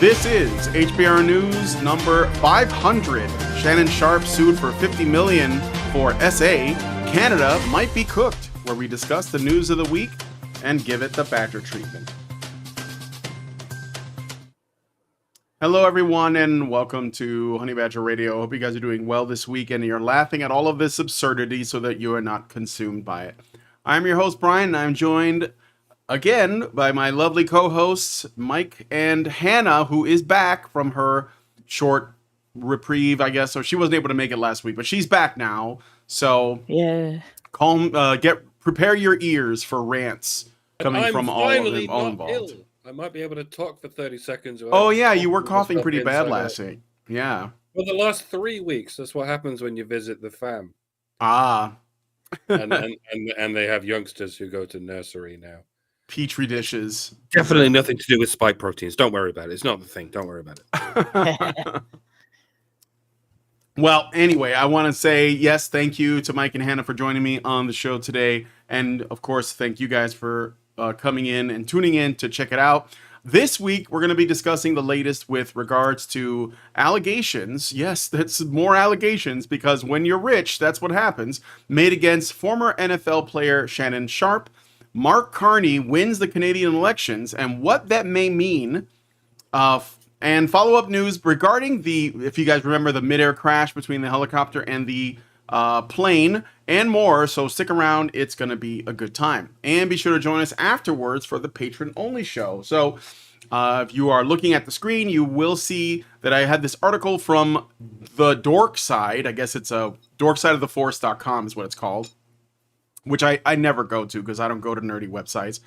This is HBR News number 500. Shannon Sharpe sued for $50 million for SA. Canada might be cooked, where we discuss the news of the week and give it the Badger treatment. Hello, everyone, and welcome to Honey Badger Radio. I hope you guys are doing well this week and you're laughing at all of this absurdity so that you are not consumed by it. I'm your host, Brian, and I'm joined again by my lovely co-hosts, Mike and Hannah, who is back from her short reprieve, I guess. So she wasn't able to make it last week, but she's back now. So yeah, prepare your ears for rants coming from all involved. Ill. I might be able to talk for 30 seconds. Oh yeah, you were coughing pretty bad last week. Yeah. Well, the last 3 weeks. That's what happens when you visit the fam. Ah. and they have youngsters who go to nursery now. Petri dishes. Definitely nothing to do with spike proteins. Don't worry about it. It's not the thing. Don't worry about it. Well, anyway, I want to say yes, thank you to Mike and Hannah for joining me on the show today. And of course, thank you guys for coming in and tuning in to check it out. This week, we're going to be discussing the latest with regards to allegations. Yes, that's more allegations, because when you're rich, that's what happens. Made against former NFL player Shannon Sharpe. Mark Carney wins the Canadian elections, and what that may mean. And follow-up news regarding if you guys remember, the midair crash between the helicopter and the plane, and more. So stick around. It's going to be a good time. And be sure to join us afterwards for the patron-only show. So if you are looking at the screen, you will see that I had this article from the Dork Side. I guess it's a dorksideoftheforce.com is what it's called, which I never go to because I don't go to nerdy websites.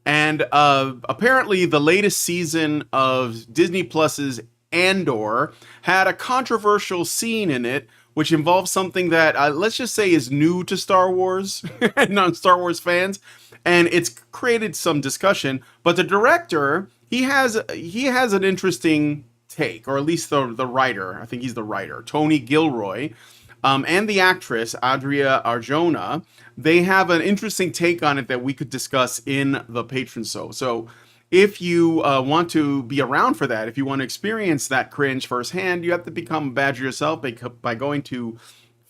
And apparently the latest season of Disney Plus's Andor had a controversial scene in it, which involves something that, let's just say, is new to Star Wars and non-Star Wars fans. And it's created some discussion. But the director, he has an interesting take, or at least the writer. I think he's the writer, Tony Gilroy. And the actress, Adria Arjona, they have an interesting take on it that we could discuss in the patron show. So if you want to be around for that, if you want to experience that cringe firsthand, you have to become a Badger yourself by going to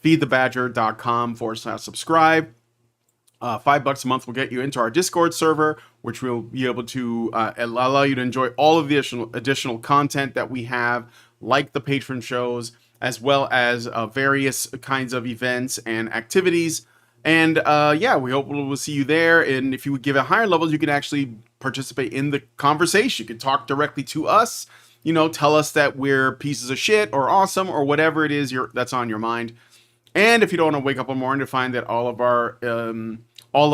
feedthebadger.com/subscribe. $5 a month will get you into our Discord server, which will be able to allow you to enjoy all of the additional content that we have, like the patron shows, as well as various kinds of events and activities. And we hope we'll see you there. And if you would give it higher levels, you can actually participate in the conversation. You can talk directly to us, tell us that we're pieces of shit or awesome or whatever it is that's on your mind. And if you don't want to wake up one morning to find that all of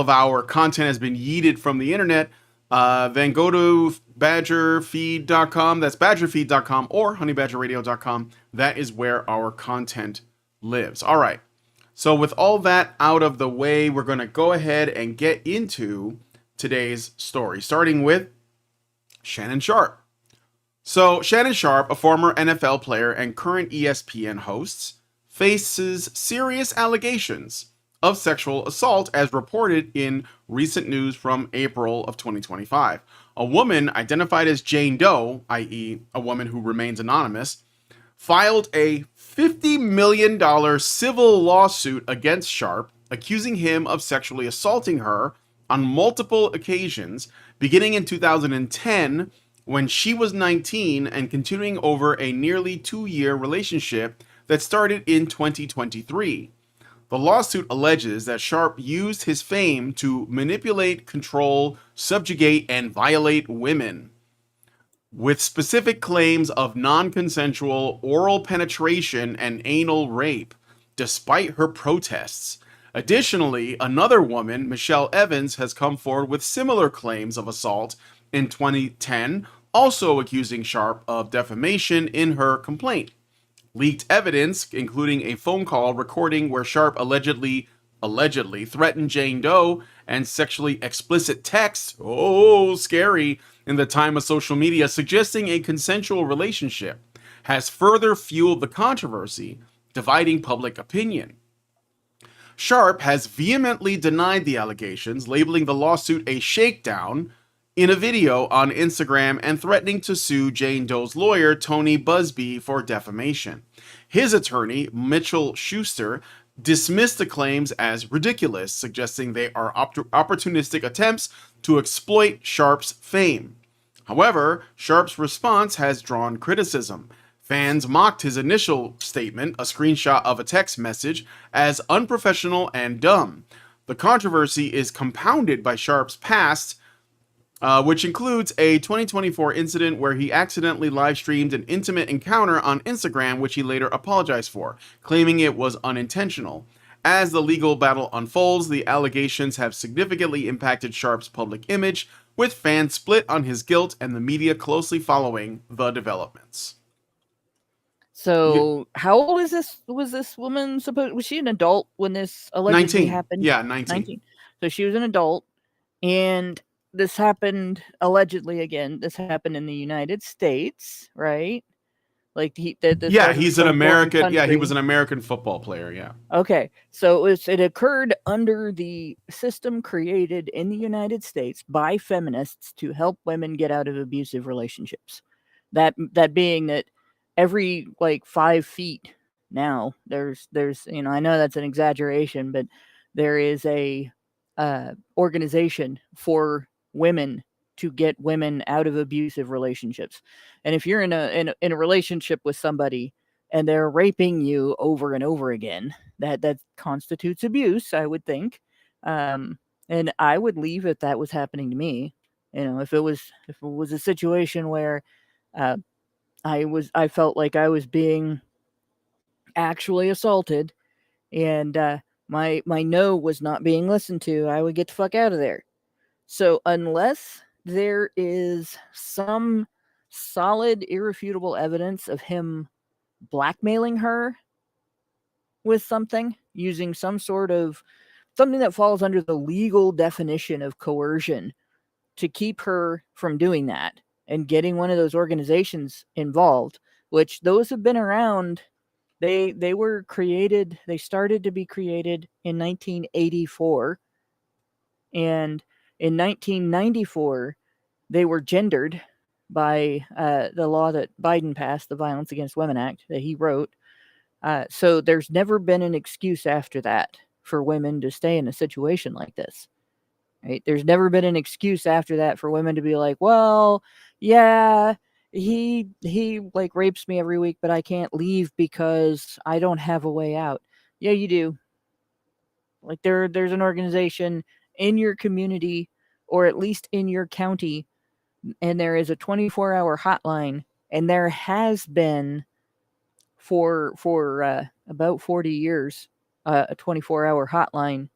our content has been yeeted from the internet, then go to badgerfeed.com. That's badgerfeed.com or honeybadgerradio.com. That is where our content lives. All right. So with all that out of the way, we're going to go ahead and get into today's story, starting with Shannon Sharpe. So Shannon Sharpe, a former NFL player and current ESPN host, faces serious allegations of sexual assault, as reported in recent news from April of 2025. A woman identified as Jane Doe, i.e. a woman who remains anonymous, filed a $50 million civil lawsuit against Sharpe, accusing him of sexually assaulting her on multiple occasions, beginning in 2010 when she was 19 and continuing over a nearly 2-year relationship that started in 2023. The lawsuit alleges that Sharpe used his fame to manipulate, control, subjugate, and violate women, with specific claims of non-consensual oral penetration and anal rape, despite her protests. Additionally, another woman, Michelle Evans, has come forward with similar claims of assault in 2010, also accusing Sharpe of defamation in her complaint. Leaked evidence, including a phone call recording where Sharpe allegedly threatened Jane Doe, and sexually explicit texts, scary, in the time of social media, suggesting a consensual relationship, has further fueled the controversy, dividing public opinion. Sharpe has vehemently denied the allegations, labeling the lawsuit a shakedown in a video on Instagram and threatening to sue Jane Doe's lawyer, Tony Busby, for defamation. His attorney, Mitchell Schuster, dismissed the claims as ridiculous, suggesting they are opportunistic attempts to exploit Sharpe's fame. However, Sharpe's response has drawn criticism. Fans mocked his initial statement, a screenshot of a text message, as unprofessional and dumb. The controversy is compounded by Sharpe's past, which includes a 2024 incident where he accidentally live streamed an intimate encounter on Instagram, which he later apologized for, claiming it was unintentional. As the legal battle unfolds, the allegations have significantly impacted Sharpe's public image, with fans split on his guilt and the media closely following the developments. So, how old is this? Was this woman supposed? Was she an adult when this allegedly 19. happened? Yeah, 19. So she was an adult, and this happened allegedly again. This happened in the United States, right? Like he's an American. Yeah, he was an American football player. Yeah. Okay, so it occurred under the system created in the United States by feminists to help women get out of abusive relationships. That being that every 5 feet now there's I know that's an exaggeration, but there is a organization for women to get women out of abusive relationships. And if you're in a relationship with somebody and they're raping you over and over again, that constitutes abuse, I would think. And I would leave if that was happening to me. If it was a situation where I felt like I was being actually assaulted and my no was not being listened to, I would get the fuck out of there. So unless there is some solid, irrefutable evidence of him blackmailing her with something, using something that falls under the legal definition of coercion to keep her from doing that and getting one of those organizations involved, which those have been around. They were created, they started to be created in 1984. And in 1994, they were gendered by the law that Biden passed, the Violence Against Women Act that he wrote. So there's never been an excuse after that for women to stay in a situation like this. Right? There's never been an excuse after that for women to be like, well, yeah, he rapes me every week, but I can't leave because I don't have a way out. Yeah, you do. There's an organization in your community or at least in your county, and there is a 24-hour hotline, and there has been for about 40 years a 24-hour hotline,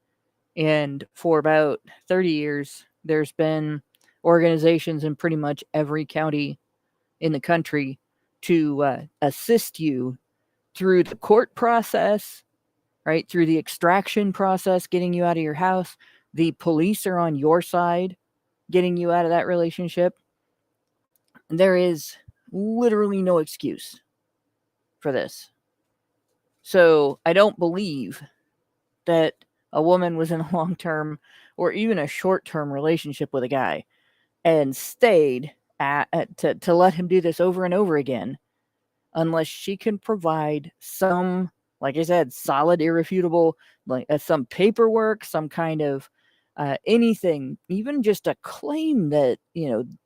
and for about 30 years there's been organizations in pretty much every county in the country to assist you through the court process, right, through the extraction process, getting you out of your house. The police are on your side, getting you out of that relationship. There is literally no excuse for this. So I don't believe that a woman was in a long-term or even a short-term relationship with a guy and stayed to let him do this over and over again unless she can provide some, like I said, solid, irrefutable, some paperwork, some kind of anything, even just a claim that,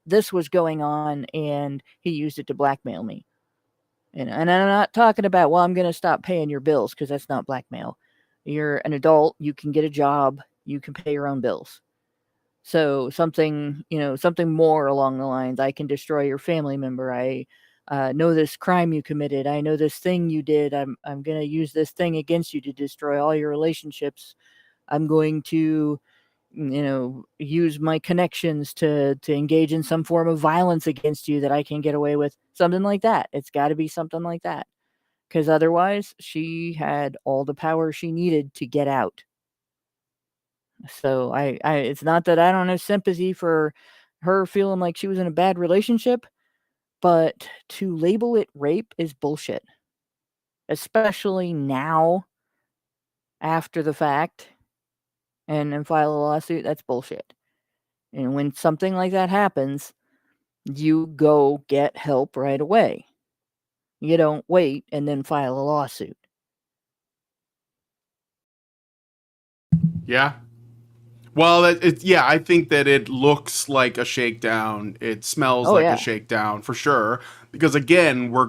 this was going on and he used it to blackmail me. And I'm not talking about, well, I'm going to stop paying your bills, because that's not blackmail. You're an adult. You can get a job. You can pay your own bills. So something more along the lines, I can destroy your family member. I know this crime you committed. I know this thing you did. I'm going to use this thing against you to destroy all your relationships. I'm going to, use my connections to engage in some form of violence against you that I can get away with. Something like that. It's got to be something like that. Because otherwise, she had all the power she needed to get out. So I it's not that I don't have sympathy for her feeling like she was in a bad relationship, but to label it rape is bullshit. Especially now, after the fact, and file a lawsuit, that's bullshit. And when something like that happens, you go get help right away. You don't wait and then file a lawsuit. Yeah. Well, yeah, I think that it looks like a shakedown. It smells Oh, like a yeah. shakedown for sure. Because again, we're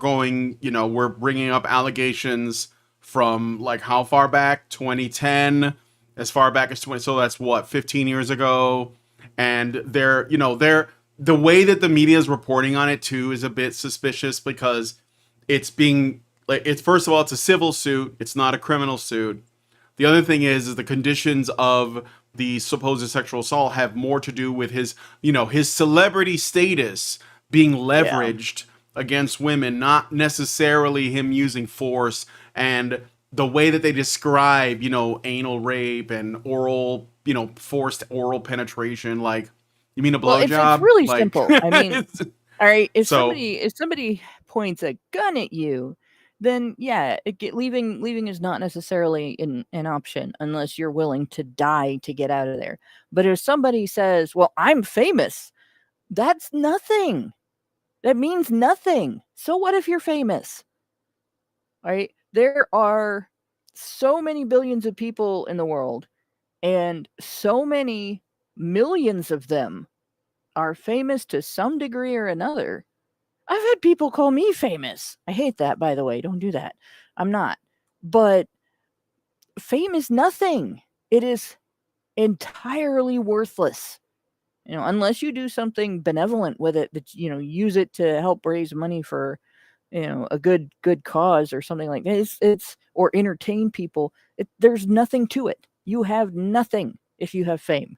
bringing up allegations from like how far back? 2010, as far back as 20. So that's what, 15 years ago. And the way that the media is reporting on it too is a bit suspicious because it's being like, it's first of all, it's a civil suit. It's not a criminal suit. The other thing is the conditions of the supposed sexual assault have more to do with his celebrity status being leveraged against women, not necessarily him using force. And the way that they describe, anal rape and oral, forced oral penetration, like, you mean a Well, it's blowjob? really Like, simple. I mean, all right, if so somebody points a gun at you, then yeah, leaving is not necessarily an option unless you're willing to die to get out of there. But if somebody says, "Well, I'm famous," that's nothing. That means nothing. So what if you're famous? Right? There are so many billions of people in the world, and so many millions of them are famous to some degree or another. I've had people call me famous. I hate that, by the way. Don't do that. I'm not. But fame is nothing. It is entirely worthless. Unless you do something benevolent with it, that use it to help raise money for a good cause or something like that. It's or entertain people. There's nothing to it. You have nothing if you have fame.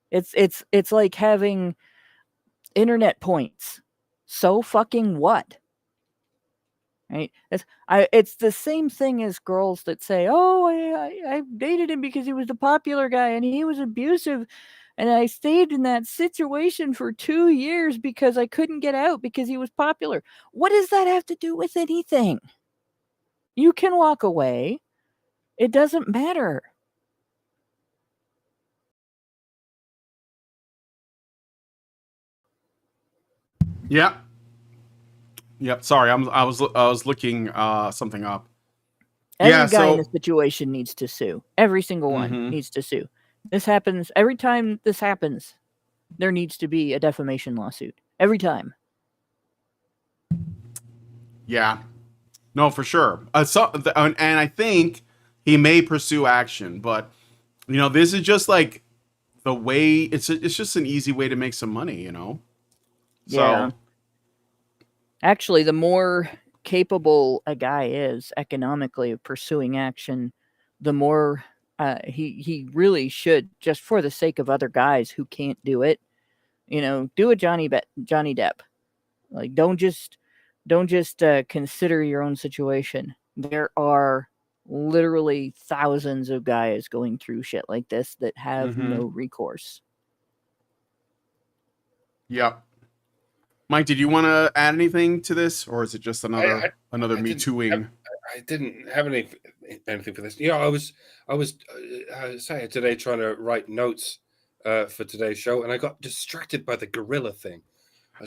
It's like having internet points. So fucking what? Right? It's the same thing as girls that say, "Oh, I dated him because he was the popular guy and he was abusive, and I stayed in that situation for 2 years because I couldn't get out because he was popular." What does that have to do with anything? You can walk away. It doesn't matter. yeah. Yep. Sorry, I was looking something up. Every Yeah. guy in a So. situation needs to sue. Every single one Mhm. needs to sue. This happens every time this happens. There needs to be a defamation lawsuit. Every time. Yeah. No, for sure. And I think he may pursue action, but this is just like the way it's just an easy way to make some money. Yeah. So Actually, the more capable a guy is economically of pursuing action, the more he really should, just for the sake of other guys who can't do it, do a Johnny Depp. Like, don't just consider your own situation. There are literally thousands of guys going through shit like this that have no recourse. yep. Mike, did you want to add anything to this, or is it just another I Me didn't have, Tooing? I didn't have anything for this. I was saying today trying to write notes for today's show, and I got distracted by the gorilla thing.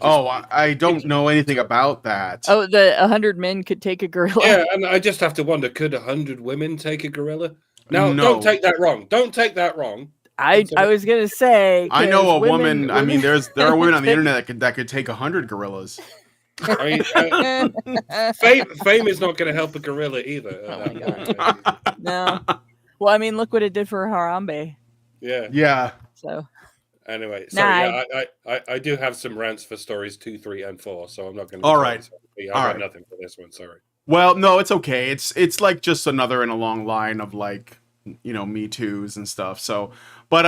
I don't know anything about that. Oh, the 100 men could take a gorilla. Yeah, and I just have to wonder: could 100 women take a gorilla? Now, No. don't take that wrong. Don't take that wrong. I was gonna say, I know a 'cause woman. I mean, there are women on the take- internet that could take 100 gorillas. I mean, fame is not going to help a gorilla either. Oh my God. No. Well, I mean, look what it did for Harambe. Yeah. Yeah. So Anyway, so Nah, yeah, I do have some rants for stories 2, 3, and 4, so I'm not going to. All right. I All got right. nothing for this one. Sorry. Well, no, it's okay. It's like just another in a long line of like, Me Too's and stuff. So, but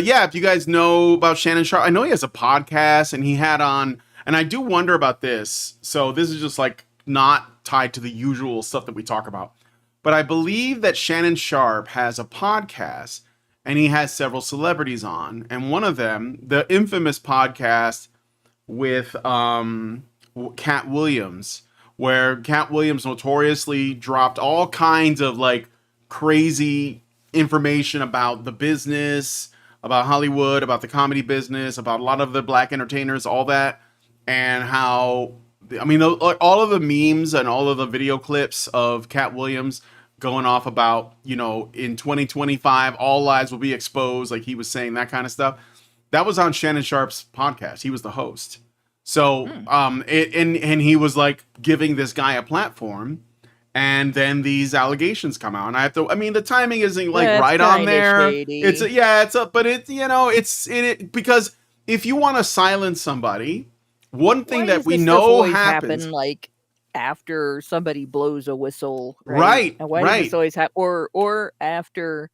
yeah, if you guys know about Shannon Sharpe, I know he has a podcast and he had on, and I do wonder about this. So this is just like not tied to the usual stuff that we talk about. But I believe that Shannon Sharpe has a podcast and he has several celebrities on. And one of them, the infamous podcast with Cat Williams, where Cat Williams notoriously dropped all kinds of like crazy information about the business, about Hollywood, about the comedy business, about a lot of the black entertainers, all that, and how, I mean, all of the memes and all of the video clips of Cat Williams going off about, you know, in 2025, all lies will be exposed, like he was saying that kind of stuff. That was on Shannon Sharpe's podcast. He was the host. So, and he was like giving this guy a platform, and then these allegations come out, and I mean, the timing isn't like right on there. Shady. But it's, you know, it's in it, because if you want to silence somebody, one thing that we know happens, like after somebody blows a whistle, right? And why does this always happen? Or after,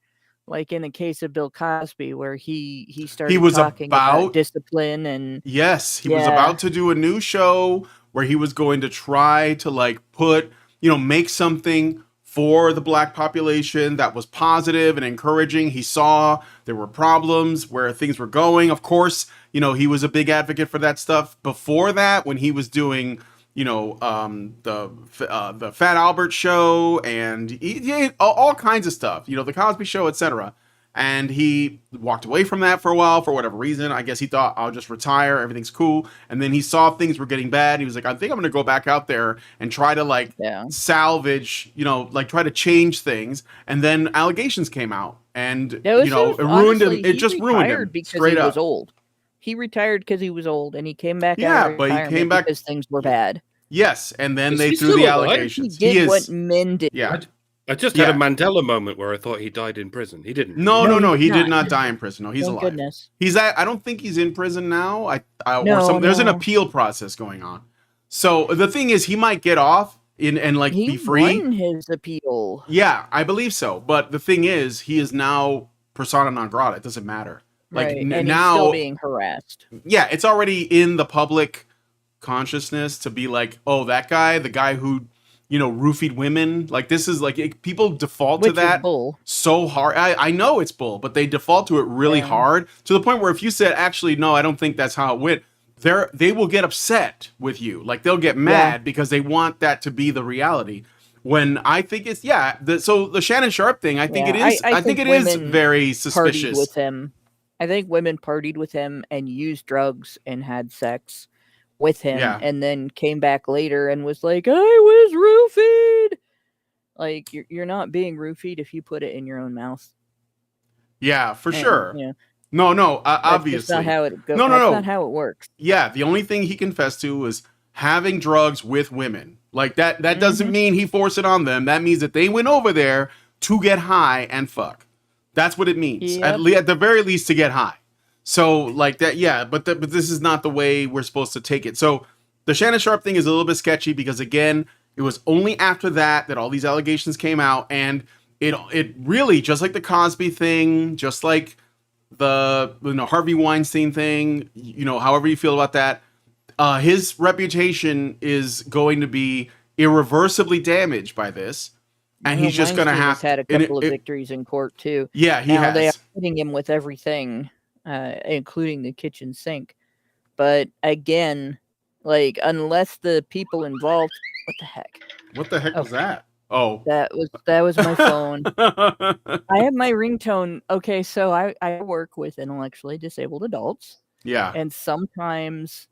like in the case of Bill Cosby, where he started talking about discipline, and he was about to do a new show where he was going to try to like put, you know, make something for the black population that was positive and encouraging. He saw there were problems where things were going. Of course, you know, he was a big advocate for that stuff before that, when he was doing, you know, the Fat Albert show and all kinds of stuff, you know, the Cosby Show, etc. And he walked away from that for a while for whatever reason. I guess he thought, I'll just retire, everything's cool. And then he saw things were getting bad. He was like, I think I'm going to go back out there and try to like salvage, you know, like try to change things. And then allegations came out, and you know, it ruined him. It just ruined him because he was old. He retired because he was old, and he came back. But he came back because things were bad. Yes, and then they threw the allegations. He did what men did. Yeah. I just had a Mandela moment where I thought he died in prison. He didn't. No, he did not die in prison. No, he's alive. Goodness. I don't think he's in prison now. There's an appeal process going on. So the thing is, he might get off and like be free. He won his appeal. Yeah, I believe so. But the thing is, he is now persona non grata. It doesn't matter. Like and now, he's still being harassed. Yeah, it's already in the public consciousness to be like, oh, that guy, the guy who, you know, roofied women. Like, this is like, people default to that so hard. I know it's bull, but they default to it really hard, to the point where if you said, actually, no, I don't think that's how it went, they will get upset with you. Like, they'll get mad because they want that to be the reality. When I think it's so the Shannon Sharpe thing, I think it is. I think it is very suspicious with him. I think women partied with him and used drugs and had sex with him, and then came back later and was like, I was roofied. Like, you're not being roofied if you put it in your own mouth. Yeah, for sure. Yeah. No, obviously. That's not how it goes. No. That's not how it works. Yeah, the only thing he confessed to was having drugs with women. Like, that doesn't mean he forced it on them. That means that they went over there to get high and fuck. That's what it means. Yep. At the very least, to get high. So, like that, but this is not the way we're supposed to take it. So, the Shannon Sharpe thing is a little bit sketchy because, again, it was only after that all these allegations came out, and it really, just like the Cosby thing, just like the Harvey Weinstein thing, however you feel about that, his reputation is going to be irreversibly damaged by this. And he's just going to have had a couple of victories in court too. Yeah, he has. They are hitting him with everything, including the kitchen sink. But again, like, unless the people involved, what the heck? What the heck was that? Oh, that was my phone. I have my ringtone. Okay, so I work with intellectually disabled adults. Yeah, and sometimes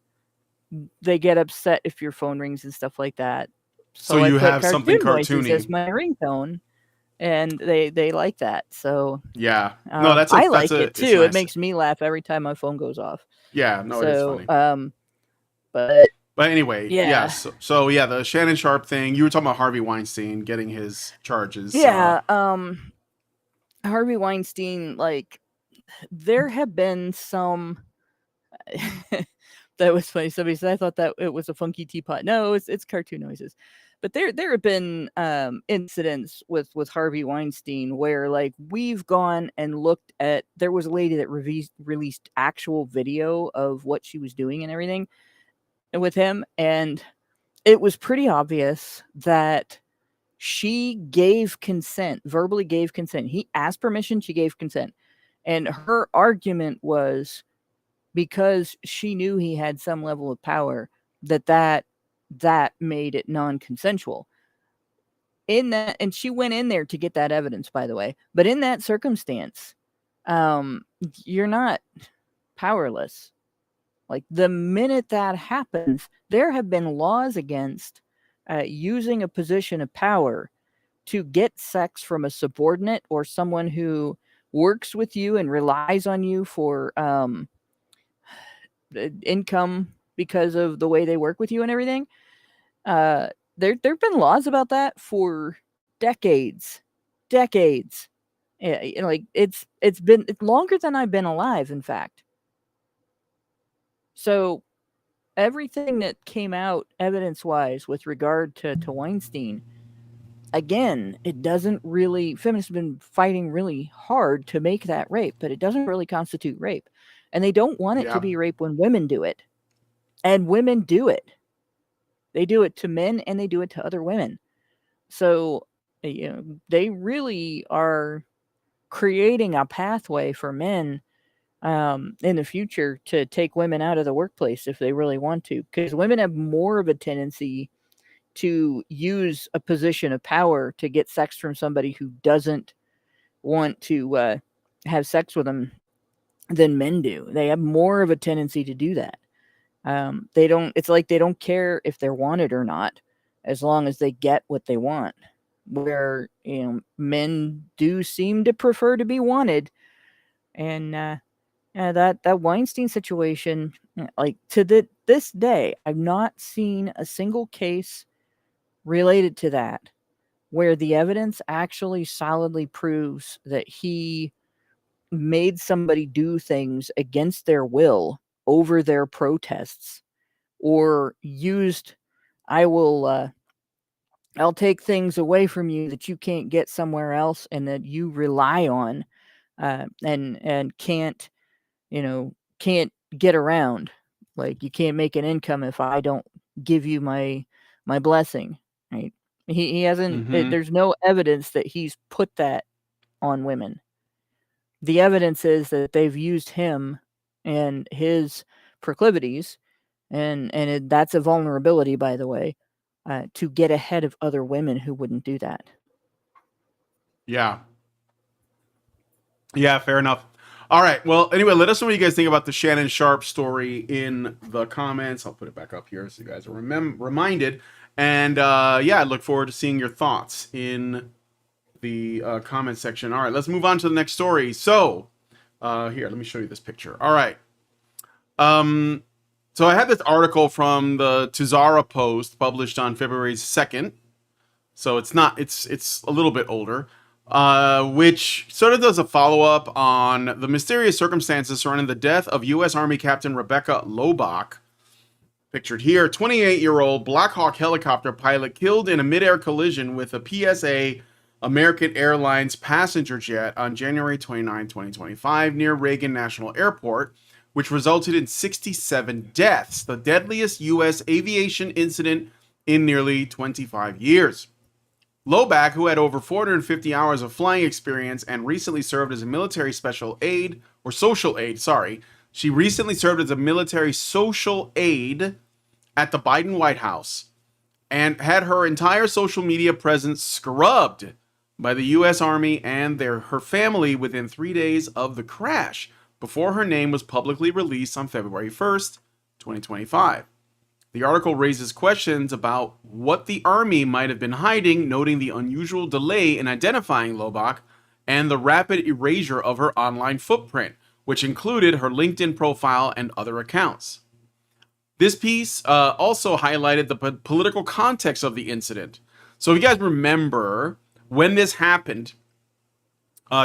they get upset if your phone rings and stuff like that. So you have something cartoony as my ringtone, and they like that. So yeah, I like it too. Nice. It makes me laugh every time my phone goes off. Yeah, no, it is funny. But anyway, So the Shannon Sharpe thing. You were talking about Harvey Weinstein getting his charges. Yeah, Harvey Weinstein. Like, there have been some. That was funny. Somebody said, I thought that it was a funky teapot. No, it's cartoon noises. But there have been incidents with Harvey Weinstein where, like, we've gone and looked at. There was a lady that released actual video of what she was doing and everything with him, and it was pretty obvious that she gave consent, verbally gave consent. He asked permission, she gave consent, and her argument was, because she knew he had some level of power, that made it non-consensual. In that, and she went in there to get that evidence, by the way. But in that circumstance, you're not powerless. Like the minute that happens, there have been laws against using a position of power to get sex from a subordinate or someone who works with you and relies on you for income because of the way they work with you and everything. There've been laws about that for decades. Yeah, like it's been longer than I've been alive, in fact. So everything that came out evidence-wise with regard to Weinstein, again, it doesn't really, feminists have been fighting really hard to make that rape, but it doesn't really constitute rape. And they don't want it to be rape when women do it. And women do it. They do it to men and they do it to other women. So, they really are creating a pathway for men in the future to take women out of the workplace if they really want to, because women have more of a tendency to use a position of power to get sex from somebody who doesn't want to have sex with them than men do. They have more of a tendency to do that. It's like they don't care if they're wanted or not, as long as they get what they want. Where, men do seem to prefer to be wanted. And that Weinstein situation, like to this day, I've not seen a single case related to that where the evidence actually solidly proves that he made somebody do things against their will over their protests, or used, I'll take things away from you that you can't get somewhere else and that you rely on, and can't get around. Like, you can't make an income if I don't give you my blessing, right? He hasn't. There's no evidence that he's put that on women. The evidence is that they've used him and his proclivities, and that's a vulnerability, by the way, to get ahead of other women who wouldn't do that. Yeah, fair enough. All right. Well, anyway, let us know what you guys think about the Shannon Sharpe story in the comments. I'll put it back up here so you guys are reminded. And I look forward to seeing your thoughts in the comment section. All right, let's move on to the next story. So, here, let me show you this picture. All right. So I had this article from the Tuzara Post published on February 2nd. So it's a little bit older, which sort of does a follow-up on the mysterious circumstances surrounding the death of U.S. Army Captain Rebecca Lobach. Pictured here, 28-year-old Blackhawk helicopter pilot killed in a midair collision with a PSA American Airlines passenger jet on January 29, 2025, near Reagan National Airport, which resulted in 67 deaths, the deadliest U.S. aviation incident in nearly 25 years. Lobach, who had over 450 hours of flying experience and recently served as a military social aide, she recently served as a military social aide at the Biden White House and had her entire social media presence scrubbed by the U.S. Army and her family within 3 days of the crash, before her name was publicly released on February 1st, 2025. The article raises questions about what the Army might have been hiding, noting the unusual delay in identifying Lobach and the rapid erasure of her online footprint, which included her LinkedIn profile and other accounts. This piece also highlighted the political context of the incident. So if you guys remember, when this happened,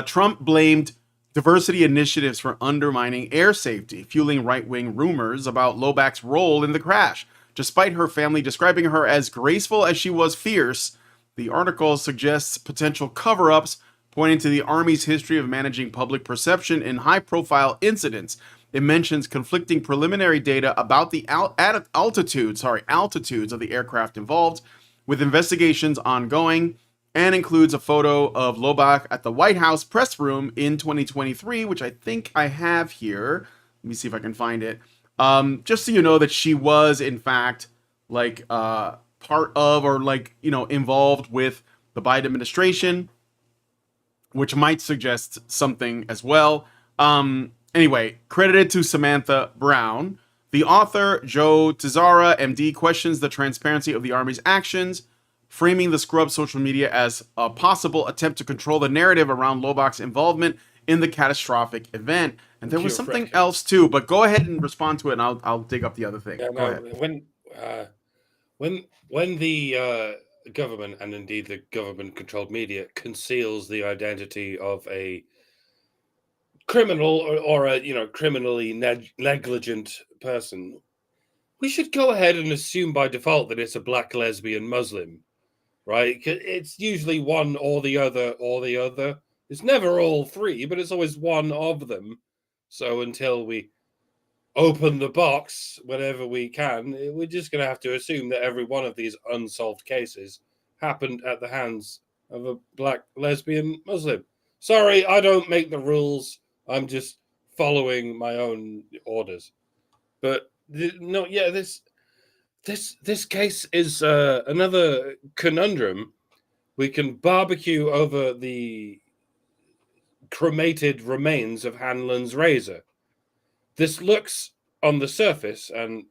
Trump blamed diversity initiatives for undermining air safety, fueling right-wing rumors about Lobach's role in the crash. Despite her family describing her as graceful as she was fierce, the article suggests potential cover-ups, pointing to the Army's history of managing public perception in high-profile incidents. It mentions conflicting preliminary data about the altitudes of the aircraft involved, with investigations ongoing, and includes a photo of Lobach at the White House press room in 2023, which I think I have here. Let me see if I can find it. Just so you know that she was, in fact, part of or involved with the Biden administration, which might suggest something as well. Anyway, credited to Samantha Brown. The author, Joe Tizara, MD, questions the transparency of the Army's actions, framing the scrub social media as a possible attempt to control the narrative around Lobach's involvement in the catastrophic event. And there was something else too, but go ahead and respond to it, and I'll dig up the other thing. Yeah, go no, ahead. when the government, and indeed the government-controlled media, conceals the identity of a criminal or a criminally negligent person, we should go ahead and assume by default that it's a black lesbian Muslim, right? It's usually one or the other or the other. It's never all three, but it's always one of them. So until we open the box whenever we can, we're just going to have to assume that every one of these unsolved cases happened at the hands of a black lesbian Muslim. Sorry, I don't make the rules. I'm just following my own orders. But no, yeah, this case is another conundrum. We can barbecue over the cremated remains of Hanlon's razor. This looks on the surface and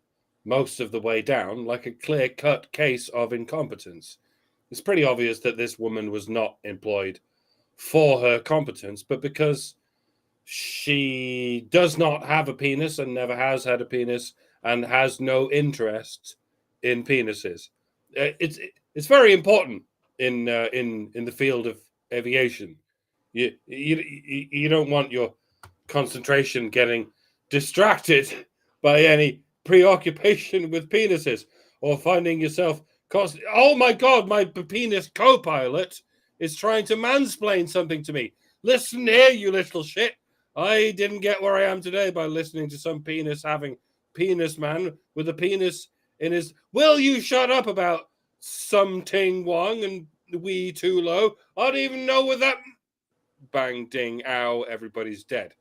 most of the way down like a clear-cut case of incompetence. It's pretty obvious that this woman was not employed for her competence, but because she does not have a penis and never has had a penis and has no interest in penises. It's very important in the field of aviation. You don't want your concentration getting distracted by any preoccupation with penises or finding yourself oh my god, my penis co-pilot is trying to mansplain something to me. Listen here, you little shit. I didn't get where I am today by listening to some penis having penis man with a penis in his. Will you shut up about some Ting Wong and we too low? I don't even know where that bang ding ow everybody's dead.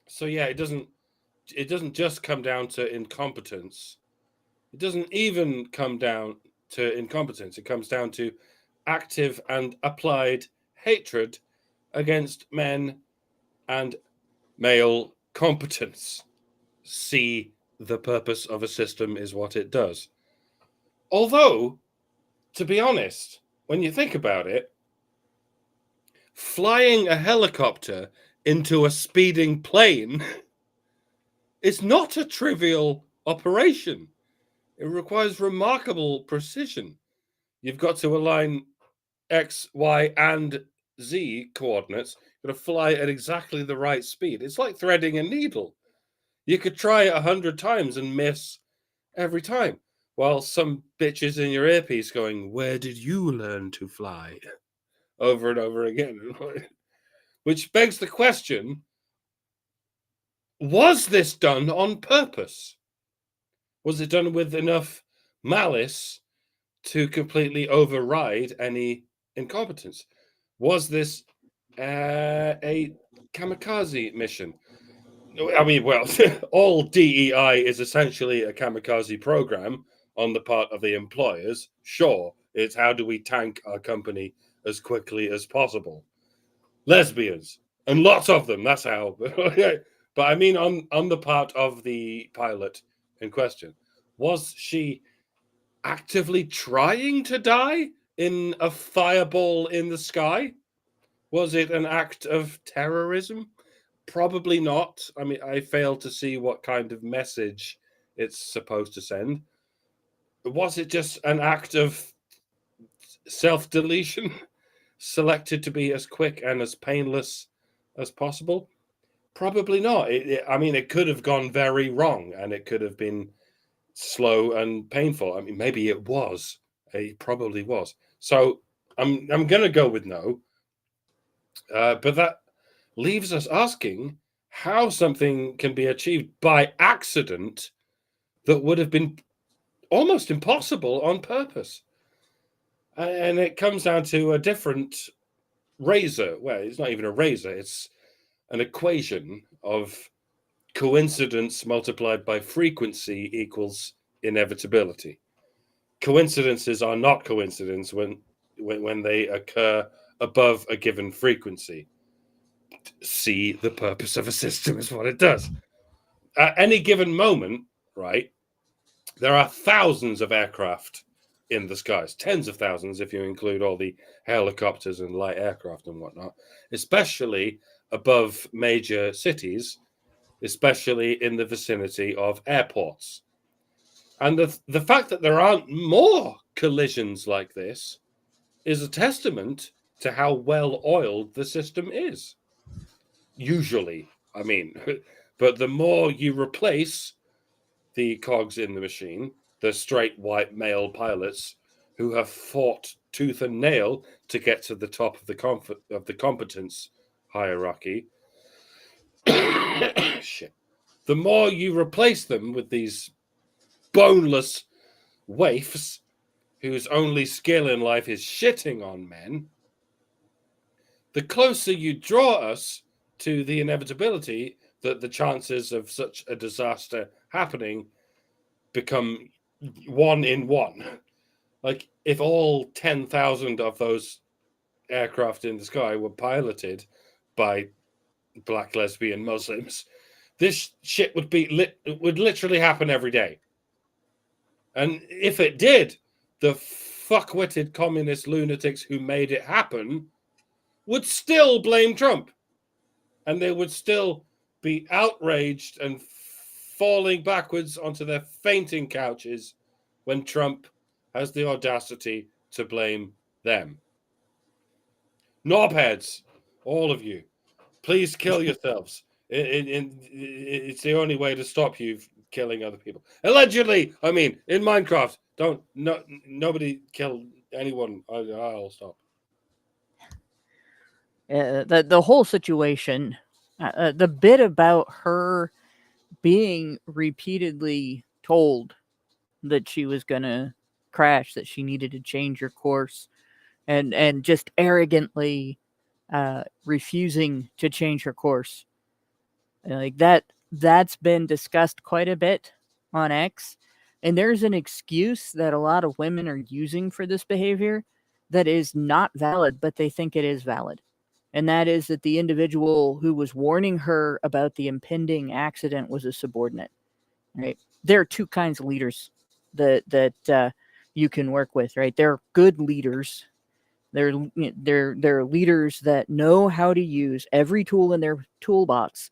So yeah, it doesn't just come down to incompetence. It doesn't even come down to incompetence. It comes down to active and applied hatred against men and male competence. See, the purpose of a system is what it does. Although, to be honest, when you think about it, flying a helicopter into a speeding plane is not a trivial operation. It requires remarkable precision. You've got to align X, Y, and Z coordinates. You've got to fly at exactly the right speed. It's like threading a needle. You could try it 100 times and miss every time, while some bitches in your earpiece going, "Where did you learn to fly?" over and over again. Which begs the question, was this done on purpose? Was it done with enough malice to completely override any incompetence? Was this a kamikaze mission? I mean, well, all DEI is essentially a kamikaze program on the part of the employers. Sure, it's how do we tank our company as quickly as possible. Lesbians, and lots of them, that's how. But I mean, on the part of the pilot in question, was she actively trying to die in a fireball in the sky? Was it an act of terrorism? Probably not. I mean, I fail to see what kind of message it's supposed to send. Was it just an act of self-deletion, selected to be as quick and as painless as possible? Probably not. I mean, it could have gone very wrong, and it could have been slow and painful. I mean, maybe it was. It probably was. So I'm going to go with no. But that leaves us asking how something can be achieved by accident that would have been almost impossible on purpose. And it comes down to a different razor. Well, it's not even a razor. It's an equation of coincidence multiplied by frequency equals inevitability. Coincidences are not coincidence when they occur above a given frequency. see the purpose of a system is what it does. At any given moment, right, there are thousands of aircraft in the skies, tens of thousands if you include all the helicopters and light aircraft and whatnot, especially above major cities, especially in the vicinity of airports. And the fact that there aren't more collisions like this is a testament to how well oiled the system is. Usually, I mean, but the more you replace the cogs in the machine, the straight white male pilots who have fought tooth and nail to get to the top of the competence hierarchy, shit. The more you replace them with these boneless waifs whose only skill in life is shitting on men, the closer you draw us to the inevitability that the chances of such a disaster happening become 1 in 1. Like, if all 10,000 of those aircraft in the sky were piloted by black lesbian Muslims, this shit would literally happen every day. And if it did, the fuck-witted communist lunatics who made it happen would still blame Trump. And they would still be outraged and falling backwards onto their fainting couches when Trump has the audacity to blame them. Knobheads, all of you, please kill yourselves. It's the only way to stop you killing other people. Allegedly, I mean, in Minecraft, nobody kill anyone. I'll stop. The whole situation, the bit about her being repeatedly told that she was gonna crash, that she needed to change her course, and just arrogantly refusing to change her course, like that's been discussed quite a bit on X, and there's an excuse that a lot of women are using for this behavior that is not valid, but they think it is valid. And that is that the individual who was warning her about the impending accident was a subordinate. Right? There are two kinds of leaders that you can work with. Right? They're good leaders. They're leaders that know how to use every tool in their toolbox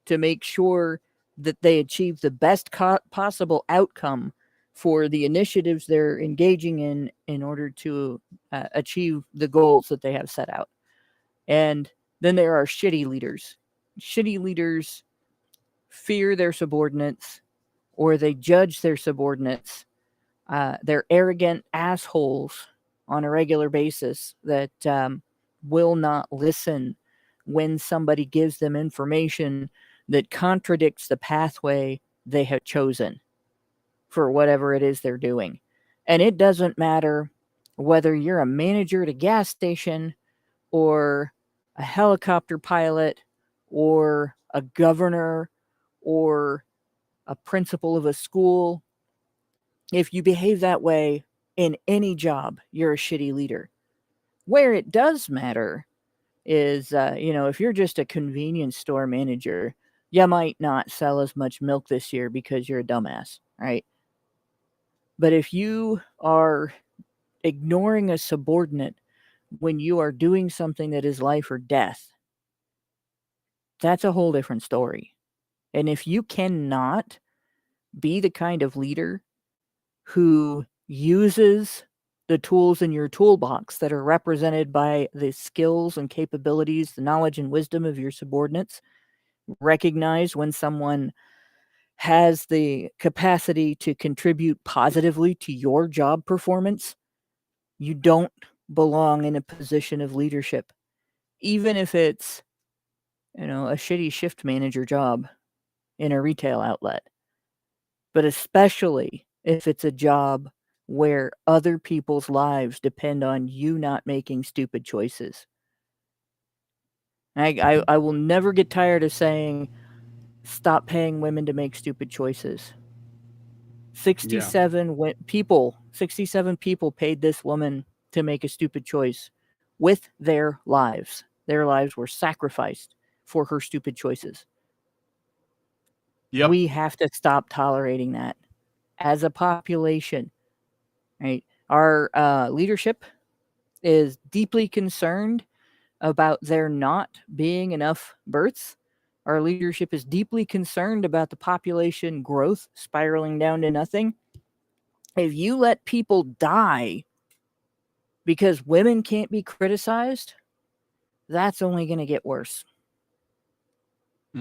to make sure that they achieve the best possible outcome for the initiatives they're engaging in order to achieve the goals that they have set out. And then there are shitty leaders. Shitty leaders fear their subordinates, or they judge their subordinates. They're arrogant assholes on a regular basis that will not listen when somebody gives them information that contradicts the pathway they have chosen for whatever it is they're doing. And it doesn't matter whether you're a manager at a gas station or a helicopter pilot or a governor or a principal of a school. If you behave that way in any job, you're a shitty leader. Where it does matter is, if you're just a convenience store manager, you might not sell as much milk this year because you're a dumbass, right? But if you are ignoring a subordinate when you are doing something that is life or death, that's a whole different story. And if you cannot be the kind of leader who uses the tools in your toolbox that are represented by the skills and capabilities, the knowledge and wisdom of your subordinates, recognize when someone has the capacity to contribute positively to your job performance, you don't belong in a position of leadership. Even if it's, a shitty shift manager job in a retail outlet. But especially if it's a job where other people's lives depend on you not making stupid choices. I will never get tired of saying, stop paying women to make stupid choices. 67 people paid this woman to make a stupid choice with their lives. Their lives were sacrificed for her stupid choices. Yep. We have to stop tolerating that as a population, right? Our leadership is deeply concerned about there not being enough births. Our leadership is deeply concerned about the population growth spiraling down to nothing. If you let people die because women can't be criticized, that's only going to get worse.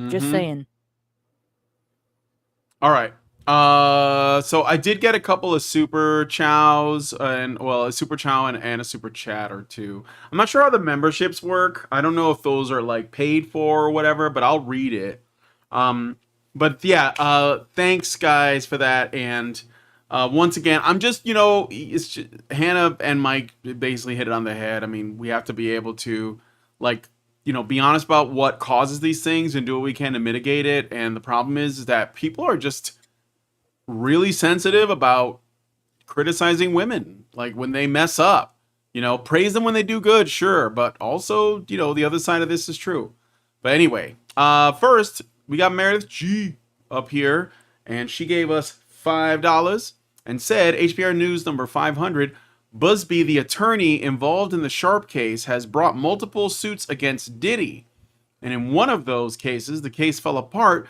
Just saying. All right. So I did get a couple of super chows and a super chow and a super chat or two. I'm not sure how the memberships work. I don't know if those are like paid for or whatever, but I'll read it. But yeah, thanks guys for that. And once again, I'm just, it's just, Hannah and Mike basically hit it on the head. I mean, we have to be able to like be honest about what causes these things and do what we can to mitigate it. And the problem is that people are just really sensitive about criticizing women. Like when they mess up, praise them when they do good, sure. But also, the other side of this is true. But anyway, first we got Meredith G up here, and she gave us $5 and said HBR News number 500. Busby, the attorney involved in the Sharpe case, has brought multiple suits against Diddy. And in one of those cases, the case fell apart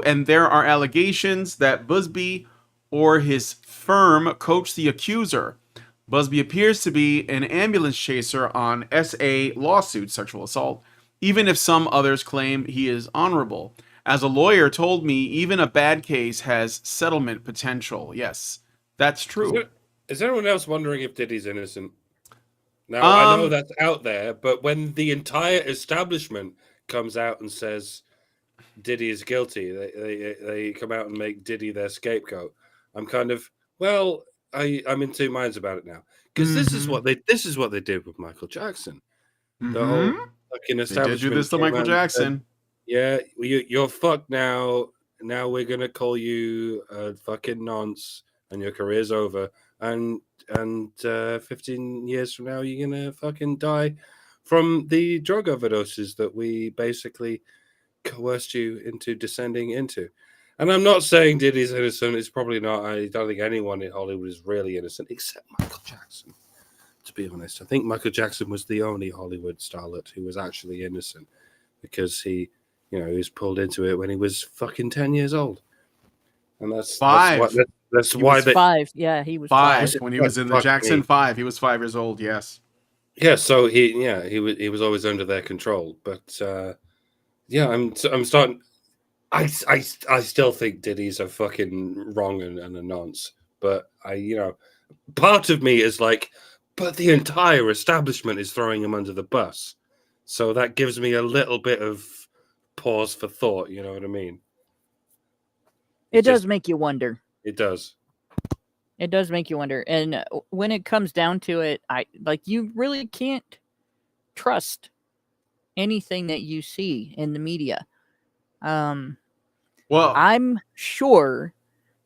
and there are allegations that Busby or his firm coached the accuser. Busby appears to be an ambulance chaser on SA lawsuit, sexual assault, even if some others claim he is honorable. As a lawyer told me, even a bad case has settlement potential. Yes, that's true. Is anyone else wondering if Diddy's innocent? Now, I know that's out there, but when the entire establishment comes out and says Diddy is guilty, they come out and make Diddy their scapegoat. I'm kind of, I'm in two minds about it now. Because this is what they did with Michael Jackson. The whole fucking establishment. They did do this to Michael Jackson. Said, you're fucked now. Now we're gonna call you a fucking nonce, and your career's over. And 15 years from now, you're gonna fucking die from the drug overdoses that we basically coerced you into descending into. And I'm not saying Diddy's innocent. It's probably not. I don't think anyone in Hollywood is really innocent, except Michael Jackson. To be honest, I think Michael Jackson was the only Hollywood starlet who was actually innocent, because he was pulled into it when he was fucking 10 years old. And that's 5. That's why they 5. Yeah, he was 5 when he was in the Jackson 5. He was 5 years old. Yes. Yeah. So he was always under their control. But I'm starting. I still think Diddy's a fucking wrong and a nonce. But part of me is like, but the entire establishment is throwing him under the bus. So that gives me a little bit of pause for thought. You know what I mean? It does make you wonder. It does. It does make you wonder. And when it comes down to it, you really can't trust anything that you see in the media. Well, I'm sure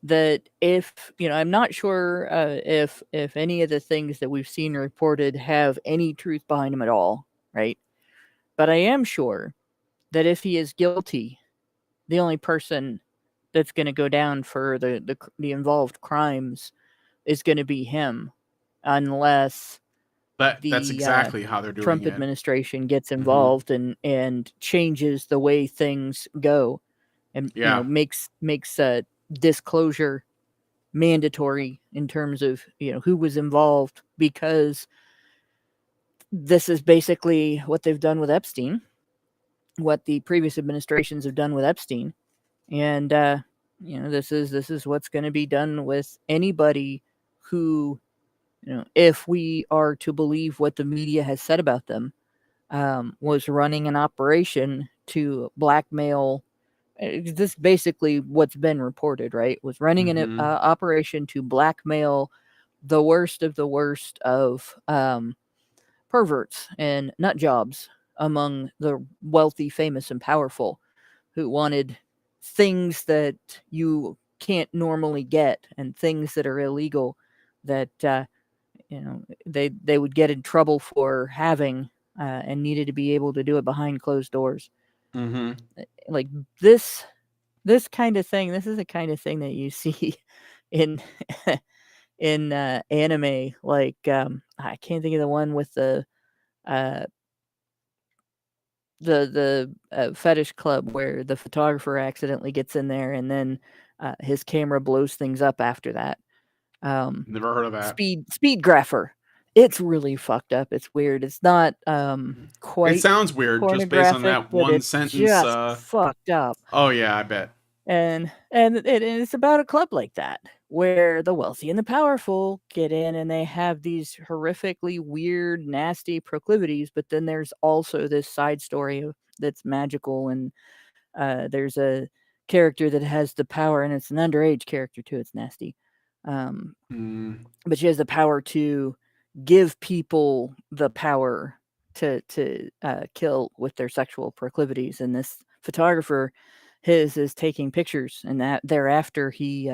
that I'm not sure if any of the things that we've seen reported have any truth behind them at all, right? But I am sure that if he is guilty, the only person that's going to go down for the involved crimes is going to be him, unless that's exactly how they're doing Trump it. administration gets involved and changes the way things go, and makes disclosure mandatory in terms of who was involved, because this is basically what they've done with Epstein, what the previous administrations have done with Epstein. And this is what's going to be done with anybody who, if we are to believe what the media has said about them, was running an operation to blackmail. This is basically what's been reported, right? Was running an operation to blackmail the worst of perverts and nut jobs among the wealthy, famous, and powerful, who wanted things that you can't normally get and things that are illegal, that they would get in trouble for having and needed to be able to do it behind closed doors. Mm-hmm. Like this kind of thing. This is the kind of thing that you see in in anime. Like I can't think of the one with uh, the fetish club where the photographer accidentally gets in there and then his camera blows things up after that. Never heard of that. Speed grapher. It's really fucked up. It's weird. It's not It quite sounds weird just based on pornographic, that but one it's sentence. just fucked up. Oh yeah, I bet. And it's about a club like that where the wealthy and the powerful get in and they have these horrifically weird, nasty proclivities. But then there's also this side story that's magical, and there's a character that has the power, and it's an underage character too. It's nasty, but she has the power to give people the power to kill with their sexual proclivities. And this photographer, his is taking pictures, and that thereafter he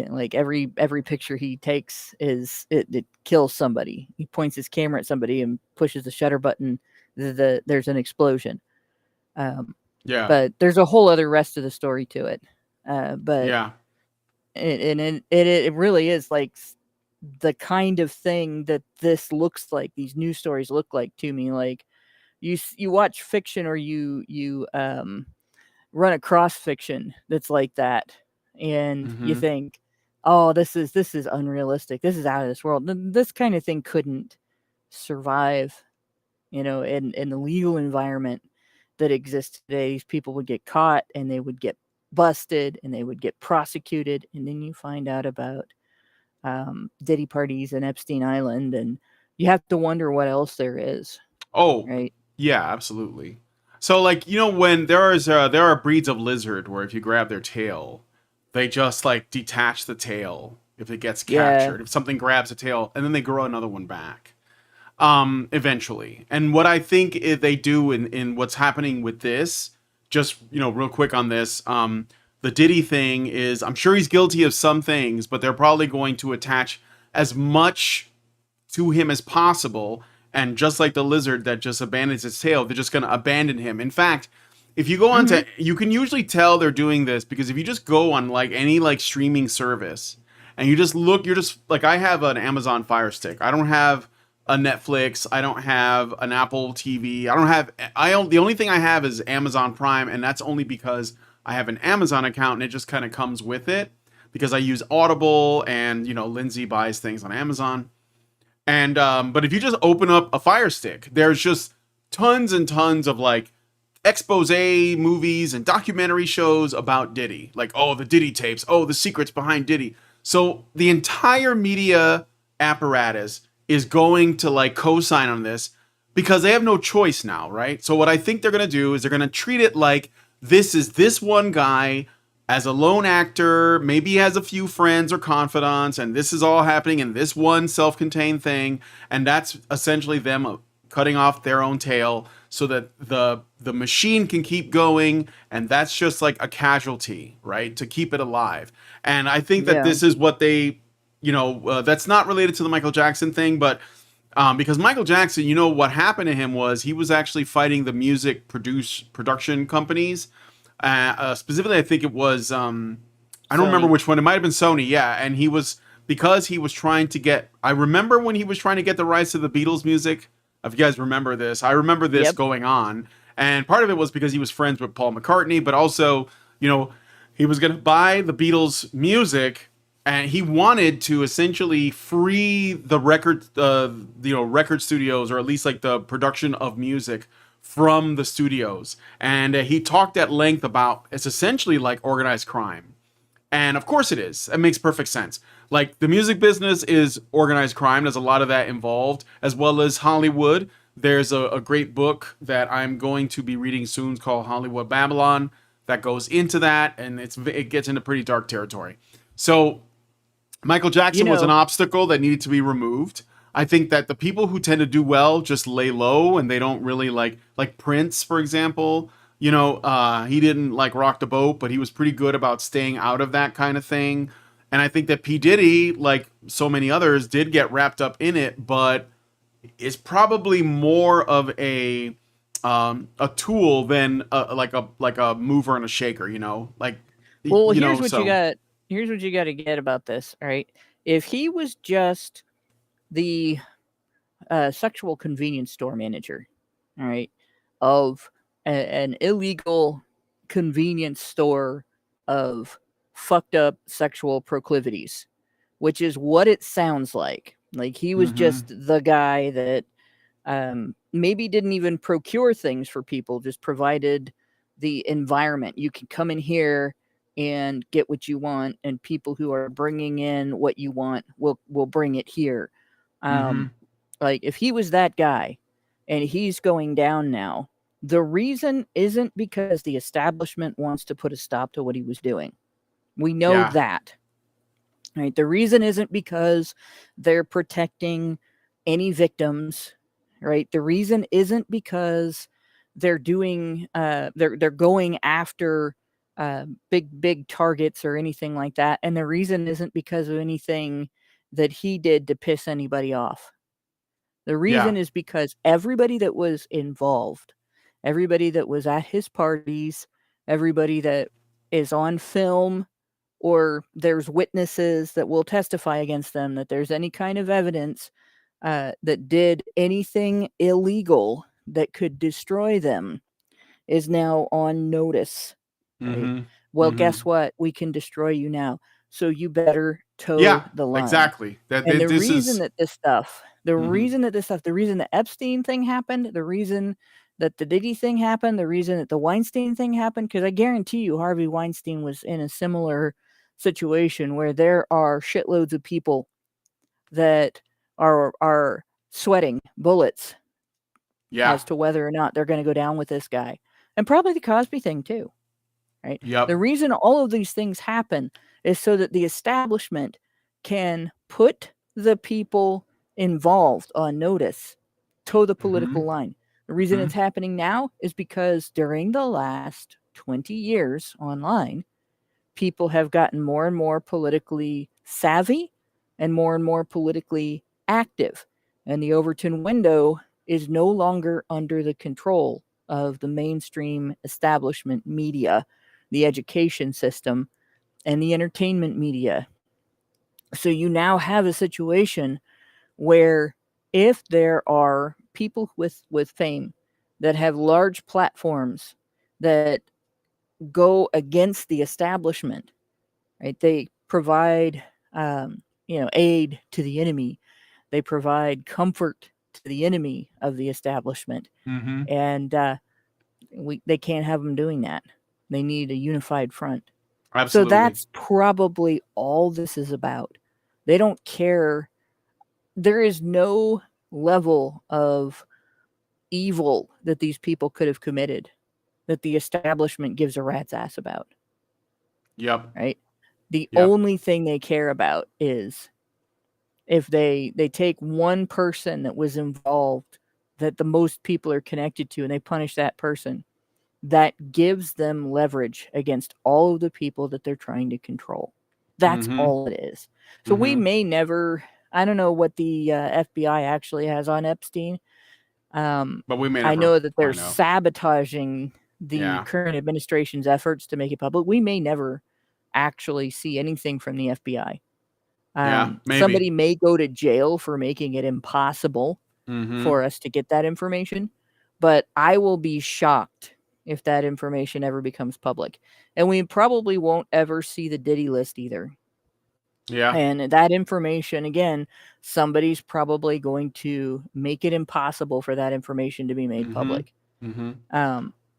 like every picture he takes is it kills somebody. He points his camera at somebody and pushes the shutter button. There's an explosion. Yeah. But there's a whole other rest of the story to it. But Yeah. it really is like the kind of thing that this looks like. These news stories look like to me. Like you watch fiction, or you run across fiction that's like that, and you think, oh, this is unrealistic. This is out of this world. This kind of thing couldn't survive, in the legal environment that exists today. These people would get caught and they would get busted and they would get prosecuted, and then you find out about Diddy parties and Epstein Island, and you have to wonder what else there is. Oh, right? Yeah, absolutely. So, like, when there are breeds of lizard where if you grab their tail, they just like detach the tail if it gets captured. Yeah. If something grabs a tail, and then they grow another one back. Eventually. And what I think they do in what's happening with this, just real quick on this, the Diddy thing is, I'm sure he's guilty of some things, but they're probably going to attach as much to him as possible. And just like the lizard that just abandons its tail, they're just going to abandon him. In fact, if you go on to, you can usually tell they're doing this because if you just go on like any like streaming service and you just look, you're just like, I have an Amazon Fire Stick. I don't have a Netflix. I don't have an Apple TV. The only thing I have is Amazon Prime. And that's only because I have an Amazon account and it just kind of comes with it because I use Audible and, Lindsay buys things on Amazon. And, but if you just open up a Fire Stick, there's just tons and tons of like expose movies and documentary shows about Diddy. Like, oh, the Diddy tapes. Oh, the secrets behind Diddy. So the entire media apparatus is going to like co-sign on this because they have no choice now, right? So what I think they're going to do is they're going to treat it like this is this one guy as a lone actor, maybe he has a few friends or confidants, and this is all happening in this one self-contained thing, and that's essentially them cutting off their own tail so that the machine can keep going, and that's just like a casualty, right, to keep it alive. And I think that this is what they, that's not related to the Michael Jackson thing, but because Michael Jackson, what happened to him was he was actually fighting the music production companies. Specifically, I think it was, I don't remember which one. It might have been Sony. Yeah. And because he was trying to get, I remember when he was trying to get the rights to the Beatles music. If you guys remember this, I remember this going on. And part of it was because he was friends with Paul McCartney, but also, he was going to buy the Beatles music and he wanted to essentially free the record studios, or at least like the production of music from the studios. And he talked at length about it's essentially like organized crime. And of course it is. It makes perfect sense. Like the music business is organized crime. There's a lot of that involved, as well as Hollywood. There's a great book that I'm going to be reading soon called Hollywood Babylon that goes into that, and it gets into pretty dark territory. So Michael Jackson was an obstacle that needed to be removed. I think that the people who tend to do well just lay low and they don't really like Prince, for example. He didn't like rock the boat, but he was pretty good about staying out of that kind of thing. And I think that P. Diddy, like so many others, did get wrapped up in it, but is probably more of a tool than like a mover and a shaker, you know, like Well, you know. here's what you So got. Here's what you got to get about this. All right, if he was just the sexual convenience store manager, all right, of an illegal convenience store of fucked up sexual proclivities, which is what it sounds like. Like he was just the guy that maybe didn't even procure things for people, just provided the environment. You can come in here and get what you want, and people who are bringing in what you want will bring it here. Like if he was that guy and he's going down now, the reason isn't because the establishment wants to put a stop to what he was doing. We know yeah. that. Right? The reason isn't because they're protecting any victims, right? The reason isn't because they're doing they're going after big targets or anything like that, and the reason isn't because of anything that he did to piss anybody off. The Yeah. reason is because everybody that was involved, everybody that was at his parties, everybody that is on film, or there's witnesses that will testify against them, that there's any kind of evidence that did anything illegal that could destroy them, is now on notice. Right? Well, guess what? We can destroy you now. So you better toe Yeah, the line. exactly. That And the this reason is. that this stuff, the reason the Epstein thing happened, the reason that the Diddy thing happened, the reason that the Weinstein thing happened, because I guarantee you Harvey Weinstein was in a similar situation where there are shitloads of people that are sweating bullets Yeah. as to whether or not they're going to go down with this guy. And probably the Cosby thing too, right? Yep. The reason all of these things happen is so that the establishment can put the people involved on notice, toe the political line. The reason it's happening now is because during the last 20 years online, people have gotten more and more politically savvy and more politically active. And the Overton window is no longer under the control of the mainstream establishment media, the education system, and the entertainment media. So you now have a situation where if there are people with fame that have large platforms that go against the establishment, right? They provide, aid to the enemy. They provide comfort to the enemy of the establishment, and they can't have them doing that. They need a unified front. So Absolutely. that's probably all this is about. They don't care. There is no level of evil that these people could have committed that the establishment gives a rat's ass about. Yep. Right? The Yep. only thing they care about is if they take one person that was involved that the most people are connected to and they punish that person, that gives them leverage against all of the people that they're trying to control. That's all it is. So we may never, I don't know what the FBI actually has on Epstein. But we may I never know that they're find out. sabotaging the Yeah. current administration's efforts to make it public. We may never actually see anything from the FBI. Yeah. Somebody Maybe. may go to jail for making it impossible for us to get that information, but I will be shocked if that information ever becomes public. And we probably won't ever see the Diddy list either. Yeah. And that information, again, somebody's probably going to make it impossible for that information to be made public. But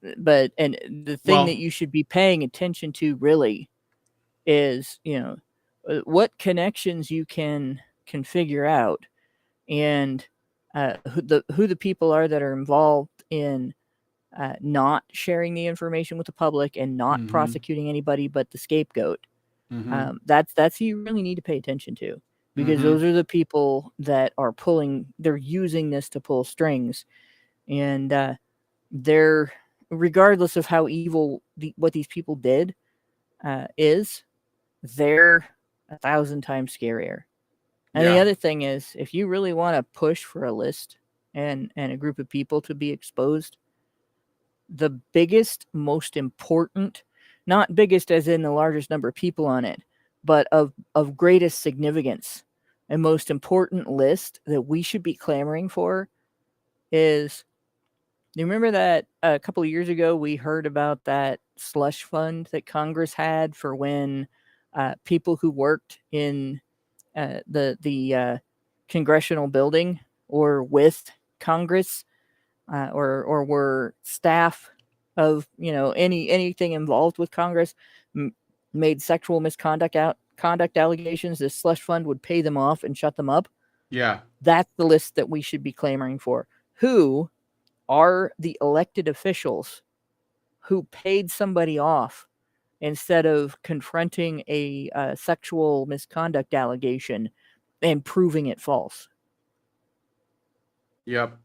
the thing that Well. you should be paying attention to really is, what connections you can figure out, and who the people are that are involved in not sharing the information with the public and not prosecuting anybody but the scapegoat. That's who you really need to pay attention to, because those are the people that are they're using this to pull strings, and they're, regardless of how evil what these people did is, they're 1,000 times scarier. And the Yeah. other thing is, if you really want to push for a list and a group of people to be exposed, the biggest, most important, not biggest as in the largest number of people on it, but of greatest significance and most important list that we should be clamoring for is, you remember that a couple of years ago we heard about that slush fund that Congress had for when people who worked in the congressional building or with Congress or were staff of anything involved with Congress made sexual misconduct conduct allegations, this slush fund would pay them off and shut them up. Yeah. That's the list that we should be clamoring for. Who are the elected officials who paid somebody off instead of confronting a sexual misconduct allegation and proving it false? Yep.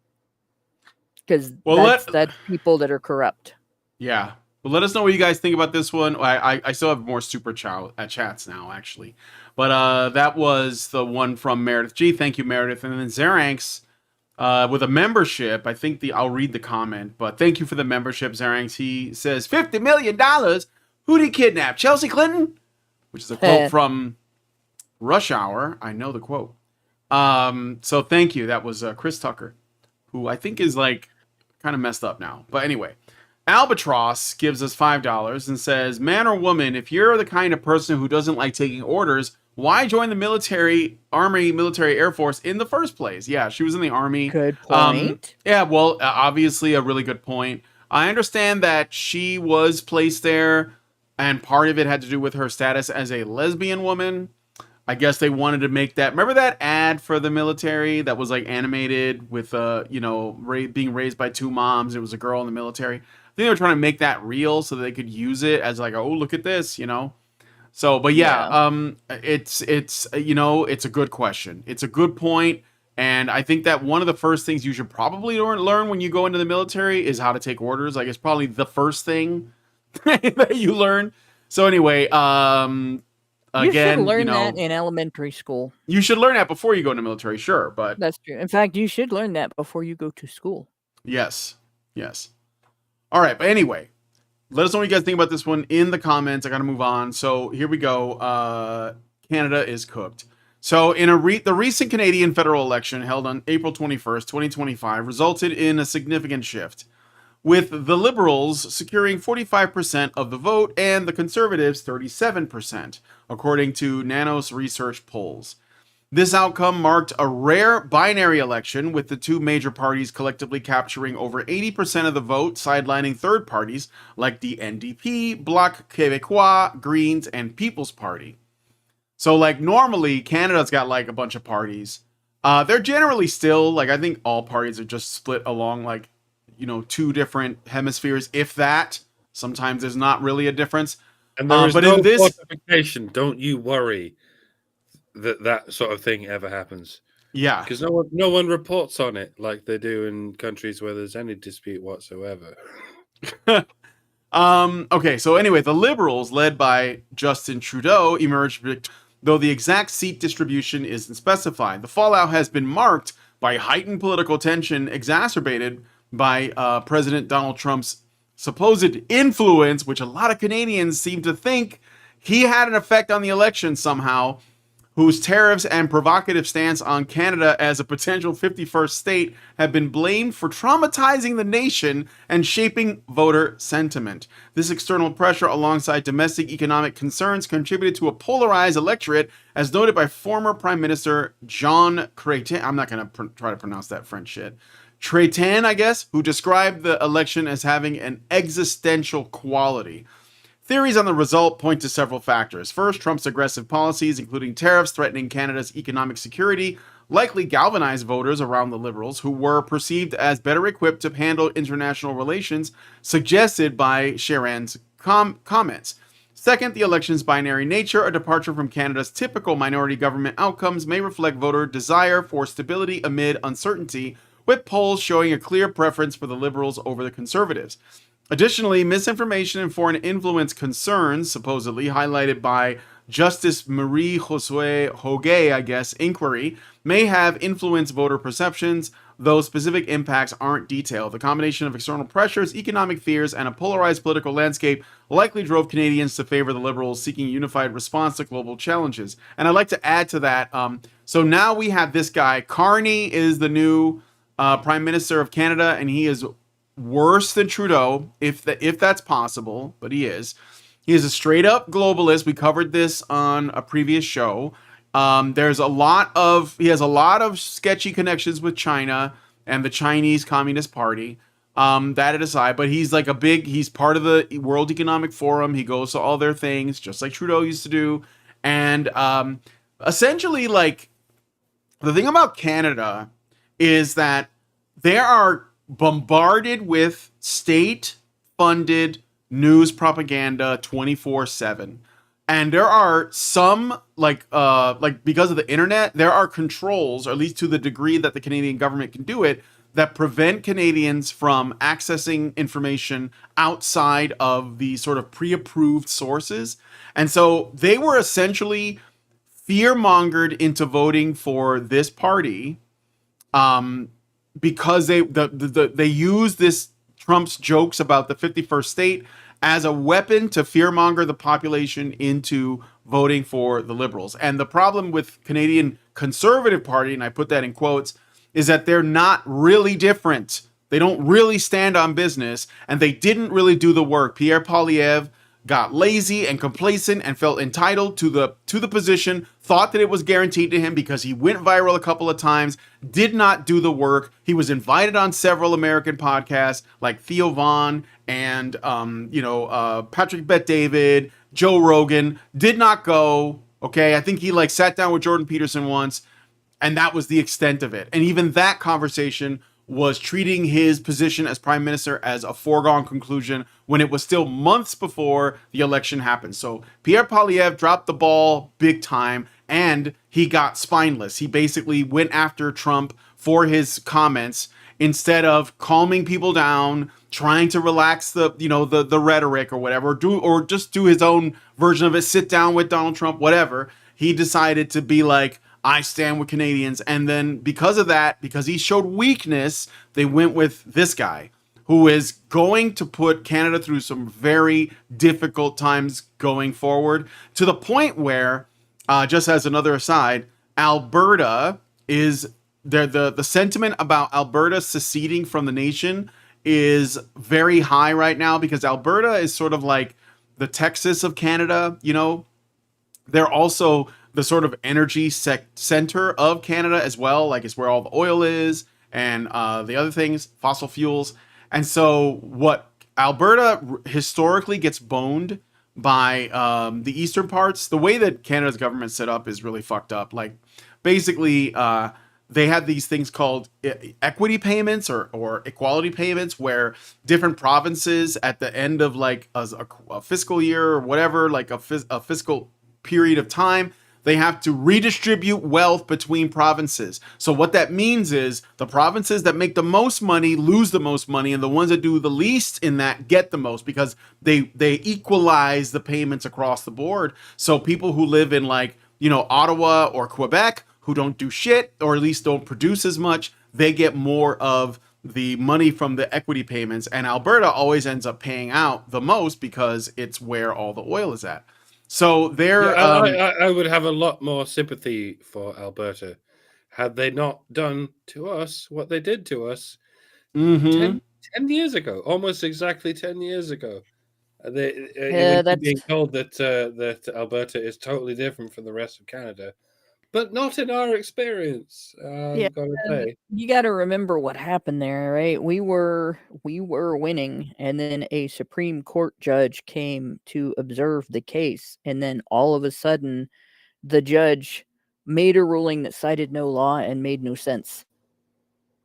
Because Well, that's people that are corrupt. Yeah. Well, let us know what you guys think about this one. I still have more super chats now, actually. But that was the one from Meredith G. Thank you, Meredith. And then Zeranx with a membership. I think I'll read the comment, but thank you for the membership, Zeranx. He says, $50 million? Who'd he kidnap? Chelsea Clinton? Which is a quote from Rush Hour. I know the quote. So thank you. That was Chris Tucker, who I think is like kind of messed up now. But anyway. Albatross gives us $5 and says, man or woman, if you're the kind of person who doesn't like taking orders, why join the military Air Force in the first place? Yeah, she was in the Army. Good point. Yeah, well, obviously a really good point. I understand that she was placed there, and part of it had to do with her status as a lesbian woman. I guess they wanted to make that. Remember that ad for the military that was like animated with, being raised by two moms? It was a girl in the military. I think they were trying to make that real so that they could use it as like, oh, look at this, So, but yeah. It's it's a good question. It's a good point, and I think that one of the first things you should probably learn when you go into the military is how to take orders. Like, it's probably the first thing that you learn. So anyway, you again, should learn that in elementary school. You should learn that before you go into the military, sure, but that's true. In fact, you should learn that before you go to school. Yes. All right, but anyway, let us know what you guys think about this one in the comments. I got to move on. So here we go. Canada is cooked. So in the recent Canadian federal election held on April 21st, 2025, resulted in a significant shift, with the Liberals securing 45% of the vote and the Conservatives 37%, according to Nanos Research polls. This outcome marked a rare binary election, with the two major parties collectively capturing over 80% of the vote, sidelining third parties like the NDP, Bloc Québécois, Greens, and People's Party. So, like, normally, Canada's got, like, a bunch of parties. They're generally still, like, I think all parties are just split along, like, two different hemispheres, if that. Sometimes there's not really a difference. And there is no quantification, don't you worry, that sort of thing ever happens. Yeah, because no one reports on it like they do in countries where there's any dispute whatsoever. Okay, so anyway, the Liberals, led by Justin Trudeau, emerged, though the exact seat distribution isn't specified. The fallout has been marked by heightened political tension, exacerbated by President Donald Trump's supposed influence, which a lot of Canadians seem to think he had an effect on the election somehow, whose tariffs and provocative stance on Canada as a potential 51st state have been blamed for traumatizing the nation and shaping voter sentiment. This external pressure, alongside domestic economic concerns, contributed to a polarized electorate, as noted by former Prime Minister Jean Chrétien. I'm not going to try to pronounce that French shit. Chrétien, I guess, who described the election as having an existential quality. Theories on the result point to several factors. First, Trump's aggressive policies, including tariffs threatening Canada's economic security, likely galvanized voters around the Liberals, who were perceived as better equipped to handle international relations, suggested by Sharon's comments. Second, the election's binary nature, a departure from Canada's typical minority government outcomes, may reflect voter desire for stability amid uncertainty, with polls showing a clear preference for the Liberals over the Conservatives. Additionally, misinformation and foreign influence concerns, supposedly highlighted by Justice Marie Josue Hogue, I guess, inquiry may have influenced voter perceptions, though specific impacts aren't detailed. The combination of external pressures, economic fears, and a polarized political landscape likely drove Canadians to favor the Liberals, seeking a unified response to global challenges. And I'd like to add to that. So now we have this guy. Carney is the new Prime Minister of Canada, and he is worse than Trudeau, if that's possible, but he is. He is a straight up globalist. We covered this on a previous show. He has a lot of sketchy connections with China and the Chinese Communist Party. That aside, but he's like he's part of the World Economic Forum. He goes to all their things, just like Trudeau used to do. And essentially, like, the thing about Canada is that they are bombarded with state-funded news propaganda 24/7. And there are some, like because of the internet, there are controls, or at least to the degree that the Canadian government can do it, that prevent Canadians from accessing information outside of the sort of pre-approved sources. And so they were essentially fear-mongered into voting for this party, because they use this Trump's jokes about the 51st state as a weapon to fearmonger the population into voting for the Liberals. And the problem with Canadian Conservative Party, and I put that in quotes, is that they're not really different. They don't really stand on business, and they didn't really do the work. Pierre Poilievre got lazy and complacent and felt entitled to the position, thought that it was guaranteed to him because he went viral a couple of times, did not do the work. He was invited on several American podcasts like Theo Vaughn and Patrick Bet-David, Joe Rogan, did not go. Okay, I think he like sat down with Jordan Peterson once, and that was the extent of it. And even that conversation was treating his position as prime minister as a foregone conclusion when it was still months before the election happened. So Pierre Poilievre dropped the ball big time, and he got spineless. He basically went after Trump for his comments instead of calming people down, trying to relax the rhetoric or whatever, or just do his own version of it, sit down with Donald Trump, whatever. He decided to be like, I stand with Canadians. And then because of that, because he showed weakness, they went with this guy who is going to put Canada through some very difficult times going forward, to the point where, just as another aside, Alberta is there. The sentiment about Alberta seceding from the nation is very high right now, because Alberta is sort of like the Texas of Canada. They're also the sort of energy center of Canada as well. Like, it's where all the oil is and the other things, fossil fuels. And so what Alberta historically gets boned by the eastern parts. The way that Canada's government set up is really fucked up. Like, basically, they have these things called equity payments or equality payments, where different provinces at the end of like a fiscal year or whatever, like a fiscal period of time, they have to redistribute wealth between provinces. So what that means is the provinces that make the most money lose the most money, and the ones that do the least in that get the most, because they equalize the payments across the board. So people who live in like, Ottawa or Quebec, who don't do shit, or at least don't produce as much, they get more of the money from the equity payments. And Alberta always ends up paying out the most because it's where all the oil is at. So they're I would have a lot more sympathy for Alberta had they not done to us what they did to us 10 years ago, almost exactly 10 years ago. That's being told that Alberta is totally different from the rest of Canada, but not in our experience. Yeah, Gotta say. you got to remember what happened there, right? We were winning, and then a Supreme Court judge came to observe the case, and then all of a sudden, the judge made a ruling that cited no law and made no sense.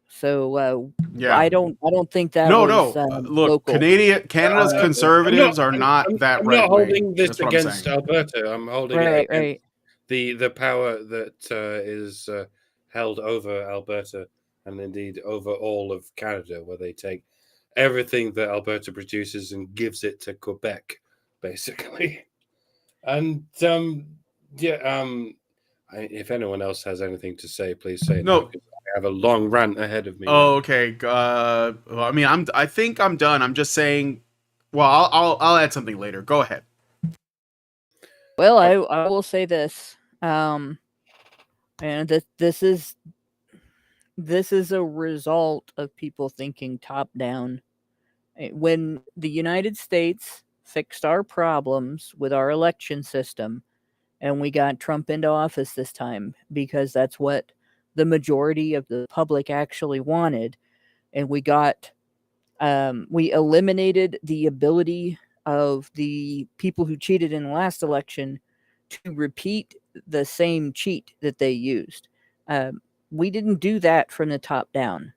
So yeah, I don't think that no, was look, local. Canada's conservatives are not that right. I'm not holding this That's what against Alberta. I'm holding it against the power that is held over Alberta, and indeed over all of Canada, where they take everything that Alberta produces and gives it to Quebec, basically. And if anyone else has anything to say, please say now, No. because I have a long rant ahead of me. Oh, okay. Well, I mean, I think I'm done. I'm just saying. Well, I'll add something later. Go ahead. Well, I will say this. And this is a result of people thinking top down. When the United States fixed our problems with our election system, and we got Trump into office this time because that's what the majority of the public actually wanted, and we eliminated the ability of the people who cheated in the last election to repeat the same cheat that they used. We didn't do that from the top down.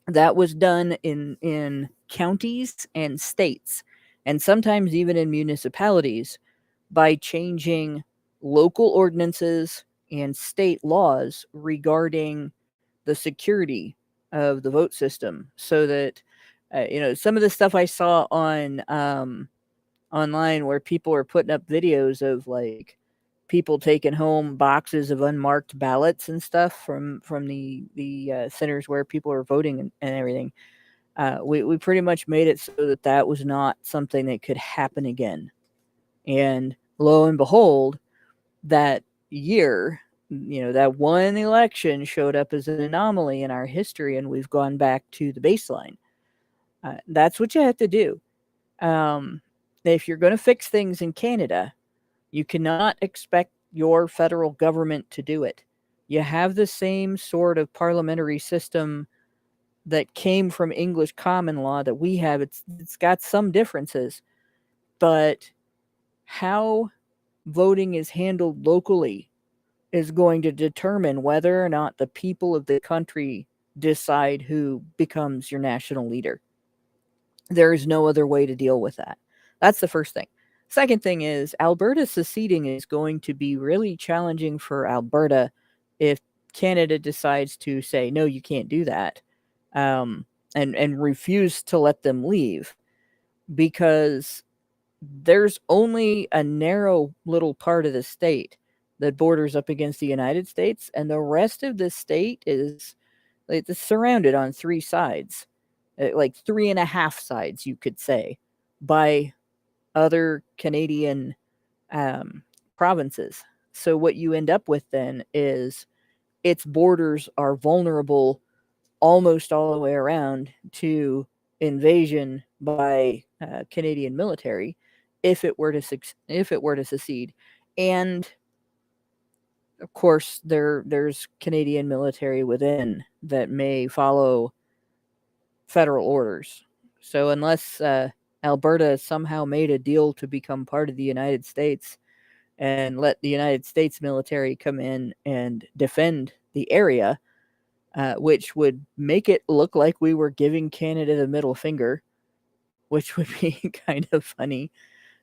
That was done in counties and states, and sometimes even in municipalities, by changing local ordinances and state laws regarding the security of the vote system, so that some of the stuff I saw on online where people were putting up videos of like people taking home boxes of unmarked ballots and stuff from the centers where people were voting and everything. We pretty much made it so that was not something that could happen again. And lo and behold, that year, that one election showed up as an anomaly in our history, and we've gone back to the baseline. That's what you have to do. If you're going to fix things in Canada, you cannot expect your federal government to do it. You have the same sort of parliamentary system that came from English common law that we have. It's got some differences, but how voting is handled locally is going to determine whether or not the people of the country decide who becomes your national leader. There is no other way to deal with that. That's the first thing. Second thing is Alberta seceding is going to be really challenging for Alberta if Canada decides to say, no, you can't do that, and refuse to let them leave, because there's only a narrow little part of the state that borders up against the United States, and the rest of the state is it's surrounded on three sides, like 3.5 sides, you could say, by other Canadian provinces. So what you end up with then is its borders are vulnerable almost all the way around to invasion by Canadian military if it were to secede. And of course, there's Canadian military within that may follow federal orders. So unless Alberta somehow made a deal to become part of the United States and let the United States military come in and defend the area, which would make it look like we were giving Canada the middle finger, which would be kind of funny.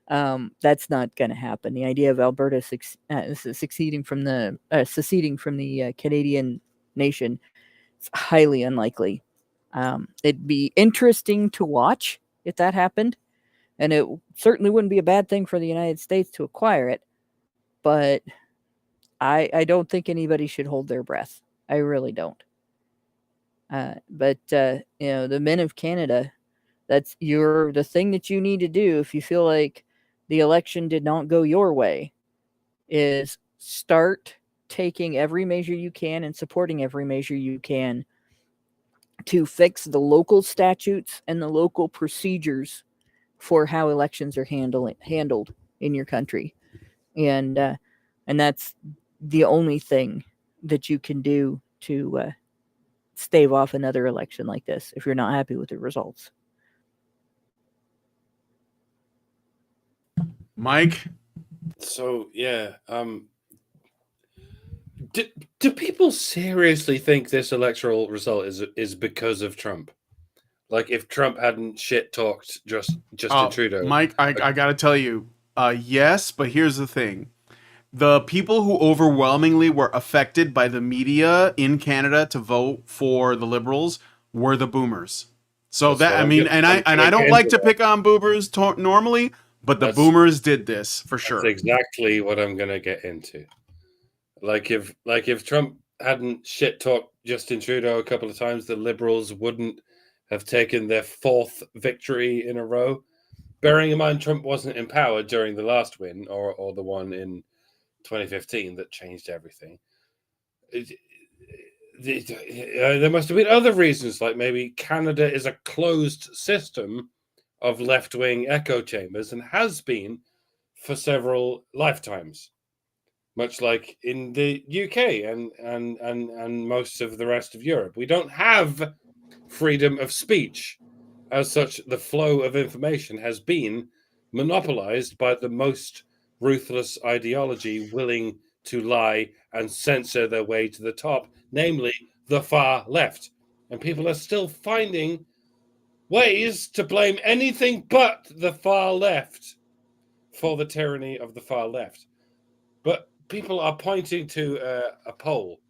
That's not going to happen. The idea of Alberta seceding from the Canadian nation is highly unlikely. It'd be interesting to watch if that happened, and it certainly wouldn't be a bad thing for the United States to acquire it, but I don't think anybody should hold their breath. I really don't. But the men of Canada, that's the thing that you need to do if you feel like the election did not go your way, is start taking every measure you can and supporting every measure you can to fix the local statutes and the local procedures for how elections are handled in your country. And that's the only thing that you can do to stave off another election like this if you're not happy with the results. Mike? So, do people seriously think this electoral result is because of Trump? Like, if Trump hadn't shit talked Justin Trudeau, Mike, I gotta tell you, yes, but here's the thing: the people who overwhelmingly were affected by the media in Canada to vote for the Liberals were the boomers. So That's that what I I'm mean, gonna- and I'm I gonna don't get like into to pick on boomers normally, But the That's- boomers did this for That's sure. exactly what I'm going to get into. Like if Trump hadn't shit talked Justin Trudeau a couple of times, the Liberals wouldn't have taken their 4th victory in a row. Bearing in mind Trump wasn't in power during the last win or the one in 2015 that changed everything. There must have been other reasons, like maybe Canada is a closed system of left-wing echo chambers and has been for several lifetimes, much like in the UK and most of the rest of Europe. We don't have freedom of speech. As such, the flow of information has been monopolized by the most ruthless ideology willing to lie and censor their way to the top, namely the far left. And people are still finding ways to blame anything but the far left for the tyranny of the far left. But people are pointing to a poll.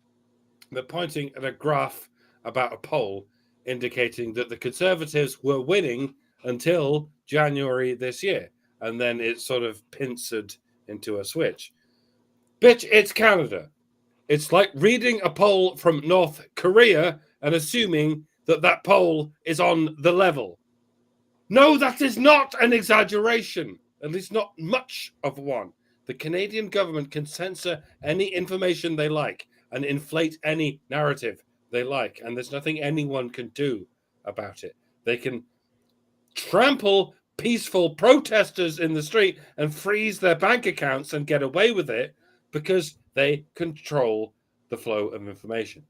They're pointing at a graph about a poll indicating that the Conservatives were winning until January this year. And then it sort of pincered into a switch. Bitch, it's Canada. It's like reading a poll from North Korea and assuming that that poll is on the level. No, that is not an exaggeration, at least not much of one. The Canadian government can censor any information they like and inflate any narrative they like, and there's nothing anyone can do about it. They can trample peaceful protesters in the street and freeze their bank accounts and get away with it because they control the flow of information.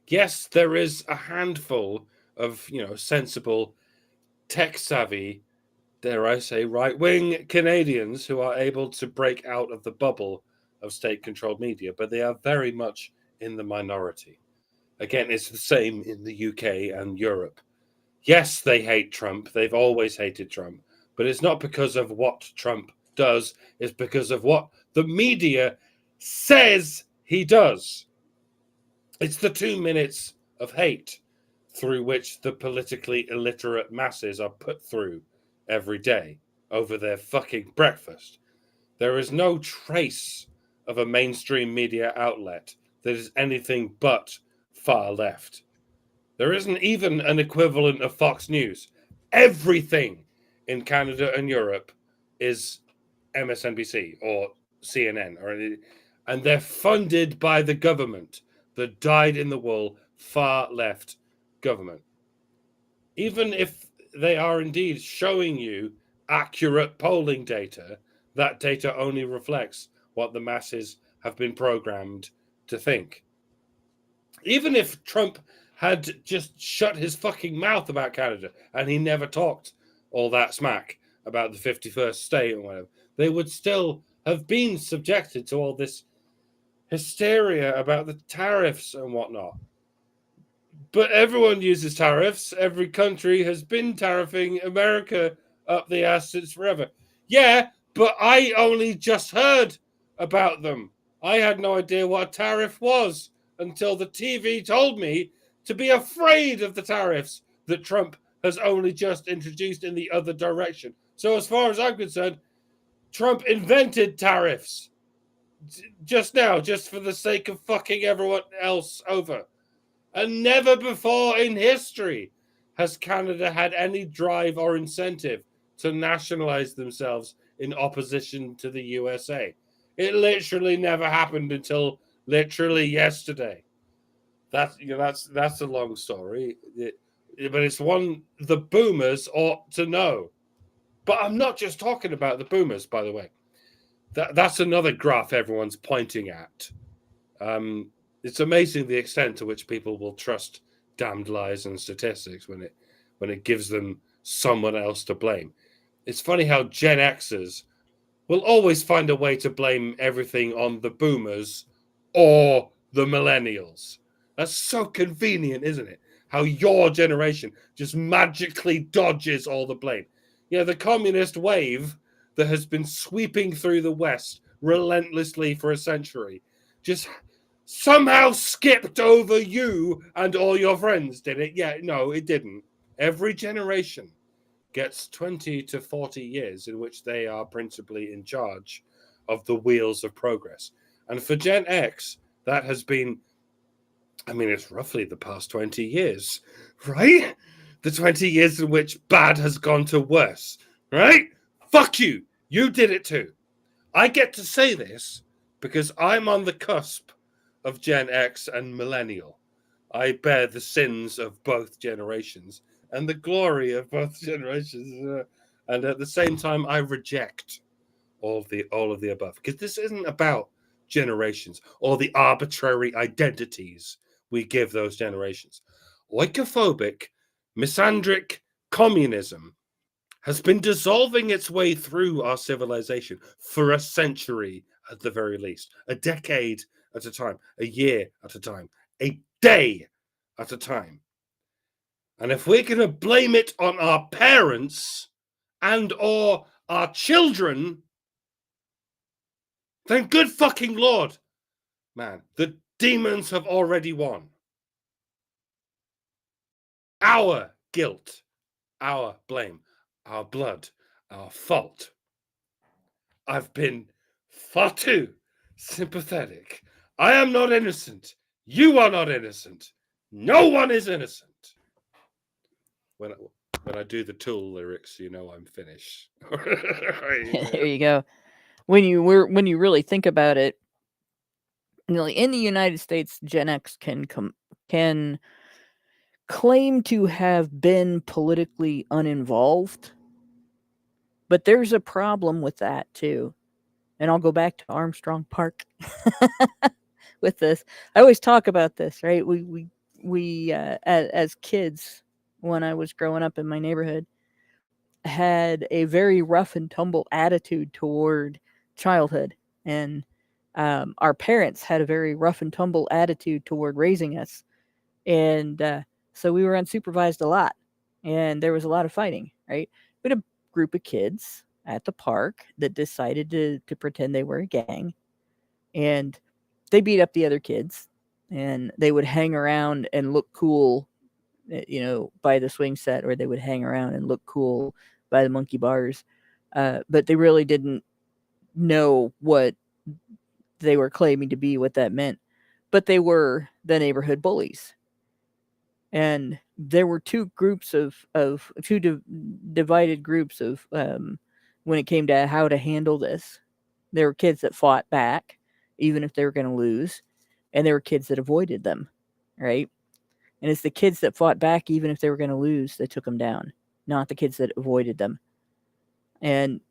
Yes, there is a handful of, sensible, tech-savvy, dare I say, right-wing Canadians who are able to break out of the bubble of state-controlled media, but they are very much in the minority. Again, it's the same in the UK and Europe. Yes, they hate Trump. They've always hated Trump. But it's not because of what Trump does. It's because of what the media says he does. It's the 2 minutes of hate through which the politically illiterate masses are put through every day over their fucking breakfast. There is no trace of a mainstream media outlet that is anything but far left. There isn't even an equivalent of Fox News. Everything in Canada and Europe is MSNBC or CNN, and they're funded by the government, the dyed-in-the-wool, far-left government. Even if they are indeed showing you accurate polling data, that data only reflects what the masses have been programmed to think. Even if Trump had just shut his fucking mouth about Canada and he never talked all that smack about the 51st state or whatever, they would still have been subjected to all this hysteria about the tariffs and whatnot. But everyone uses tariffs. Every country has been tariffing America up the ass since forever. Yeah, but I only just heard about them. I had no idea what a tariff was until the TV told me to be afraid of the tariffs that Trump has only just introduced in the other direction. So as far as I'm concerned, Trump invented tariffs just now, just for the sake of fucking everyone else over. And never before in history has Canada had any drive or incentive to nationalize themselves in opposition to the USA. It literally never happened until literally yesterday. That's a long story, but it's one the boomers ought to know. But I'm not just talking about the boomers, by the way. That's another graph everyone's pointing at. It's amazing the extent to which people will trust damned lies and statistics when it gives them someone else to blame. It's funny how Gen Xers will always find a way to blame everything on the boomers or the millennials. That's so convenient, isn't it? How your generation just magically dodges all the blame. The communist wave that has been sweeping through the West relentlessly for a century just somehow skipped over you and all your friends, did it? Yeah, no, it didn't. Every generation gets 20 to 40 years in which they are principally in charge of the wheels of progress. And for Gen X, that has been, I mean, it's roughly the past 20 years, right? The 20 years in which bad has gone to worse, right? Fuck you. You did it too. I get to say this because I'm on the cusp of Gen X and Millennial. I bear the sins of both generations and the glory of both generations. And at the same time, I reject all of the above. Because this isn't about generations or the arbitrary identities we give those generations. Oikophobic, misandric communism has been dissolving its way through our civilization for a century at the very least, a decade at a time, a year at a time, a day at a time. And if we're going to blame it on our parents and or our children, then good fucking Lord, man, the demons have already won. Our guilt, our blame, our blood, our fault. I've been far too sympathetic. I am not innocent. You are not innocent. No one is innocent. When I do the Tool lyrics, you know I'm finished. There you go. When you really think about it, in the United States, Gen X can claim to have been politically uninvolved, but there's a problem with that too. And I'll go back to Armstrong Park with this. I always talk about this, right? We as kids, when I was growing up in my neighborhood, had a very rough and tumble attitude toward childhood, and our parents had a very rough and tumble attitude toward raising us, and so we were unsupervised a lot, and there was a lot of fighting. Right, we had a group of kids at the park that decided to pretend they were a gang, and they beat up the other kids, and they would hang around and look cool, by the swing set, or they would hang around and look cool by the monkey bars. But they really didn't know what they were claiming to be, what that meant. But they were the neighborhood bullies. And there were two divided groups of when it came to how to handle this. There were kids that fought back, even if they were going to lose, and there were kids that avoided them, right? And it's the kids that fought back, even if they were going to lose, that took them down, not the kids that avoided them. And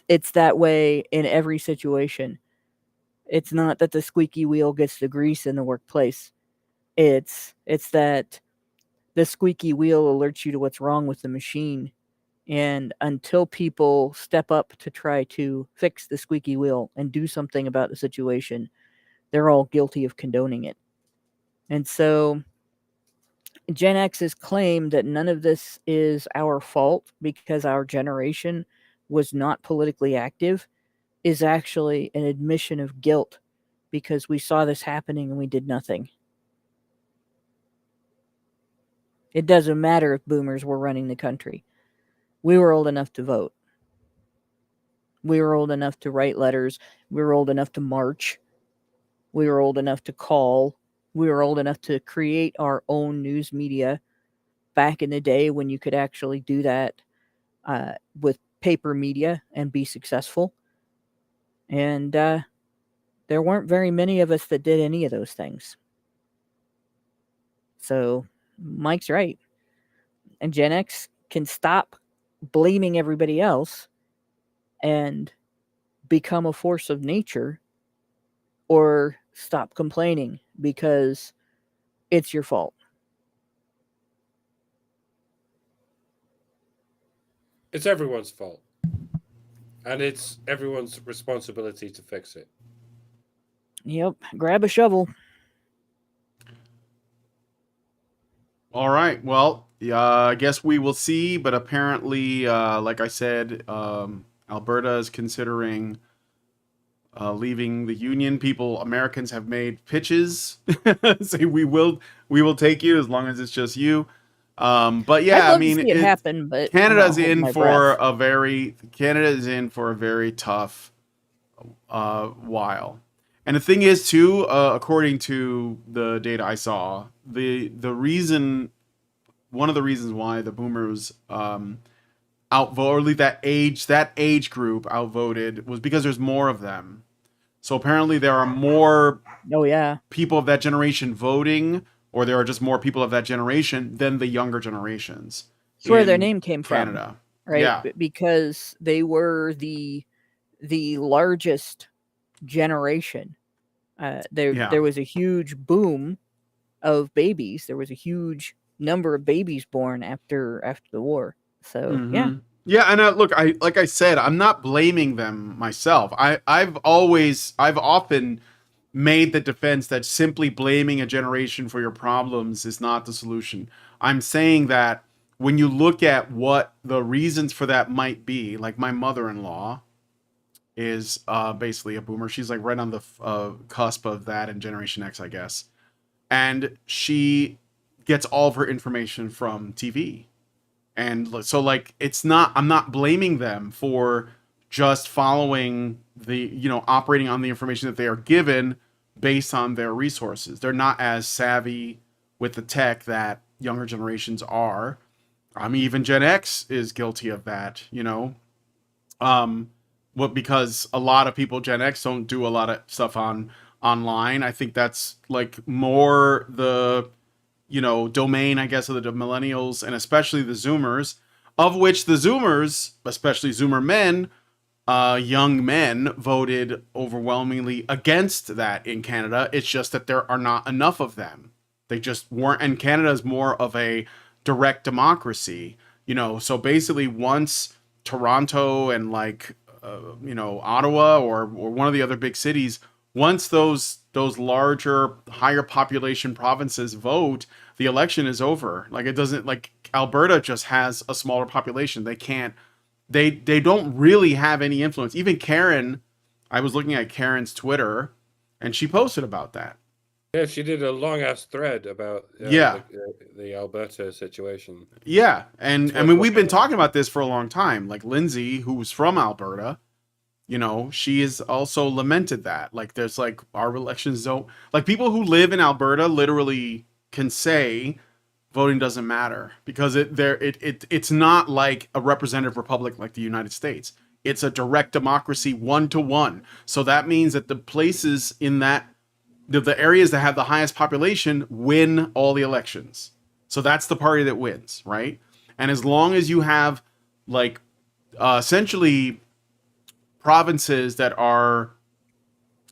it's that way in every situation. It's not that the squeaky wheel gets the grease in the workplace. It's that the squeaky wheel alerts you to what's wrong with the machine. And until people step up to try to fix the squeaky wheel and do something about the situation, they're all guilty of condoning it. And so Gen X's claim that none of this is our fault because our generation was not politically active is actually an admission of guilt because we saw this happening and we did nothing. It doesn't matter if boomers were running the country. We were old enough to vote. We were old enough to write letters. We were old enough to march. We were old enough to call. We were old enough to create our own news media back in the day when you could actually do that with paper media and be successful. And there weren't very many of us that did any of those things. So Mike's right. And Gen X can stop blaming everybody else and become a force of nature, or stop complaining because it's your fault. It's everyone's fault. And it's everyone's responsibility to fix it. Yep. Grab a shovel. All right. Well, I guess we will see. But apparently, like I said, Alberta is considering leaving the union. Americans have made pitches. Say we will take you as long as it's just you. But I'd yeah, I love to mean, see it happen, but I'm not Canada's holding in my for breath. a very tough while. And the thing is too, according to the data I saw, the reason one of the reasons why the boomers outvote, or at least that age group outvoted, was because there's more of them. So apparently there are more Oh yeah, people of that generation voting, or there are just more people of that generation than the younger generations it's where their in name came from, Canada. right? Yeah. Because they were the largest generation. There Yeah. was a huge boom of babies. There was a huge number of babies born after the war. So yeah, Yeah, and look, I like I said, I'm not blaming them myself. I've often made the defense that simply blaming a generation for your problems is not the solution. I'm saying that when you look at what the reasons for that might be, like my mother-in-law is basically a boomer. She's like right on the cusp of that and Generation X, I guess. And she gets all of her information from TV. And so like it's not, I'm not blaming them for just following the, operating on the information that they are given based on their resources. They're not as savvy with the tech that younger generations are. I mean, even Gen X is guilty of that. um what, because a lot of people Gen X don't do a lot of stuff online. I think that's like more the domain, I guess, of the millennials and especially the Zoomers, of which the Zoomers, especially Zoomer men, young men, voted overwhelmingly against that in Canada. It's just that there are not enough of them. They just weren't, and Canada is more of a direct democracy. So basically, once Toronto and like Ottawa or one of the other big cities, once those larger, higher population provinces vote, the election is over. Like it doesn't, like Alberta just has a smaller population. They can't, they don't really have any influence. Even Karen, I was looking at Karen's Twitter, and she posted about that. Yeah, she did a long ass thread about Yeah, the Alberta situation. yeah, and It's I worth mean we've been looking at. talking about this for a long time. Like Lindsay, who's from Alberta, she has also lamented that. Like there's like our elections don't, like people who live in Alberta literally can say voting doesn't matter because it's not like a representative republic like the United States. It's a direct democracy 1-to-1. So that means that the places in that the areas that have the highest population win all the elections. So that's the party that wins, right? And as long as you have like essentially provinces that are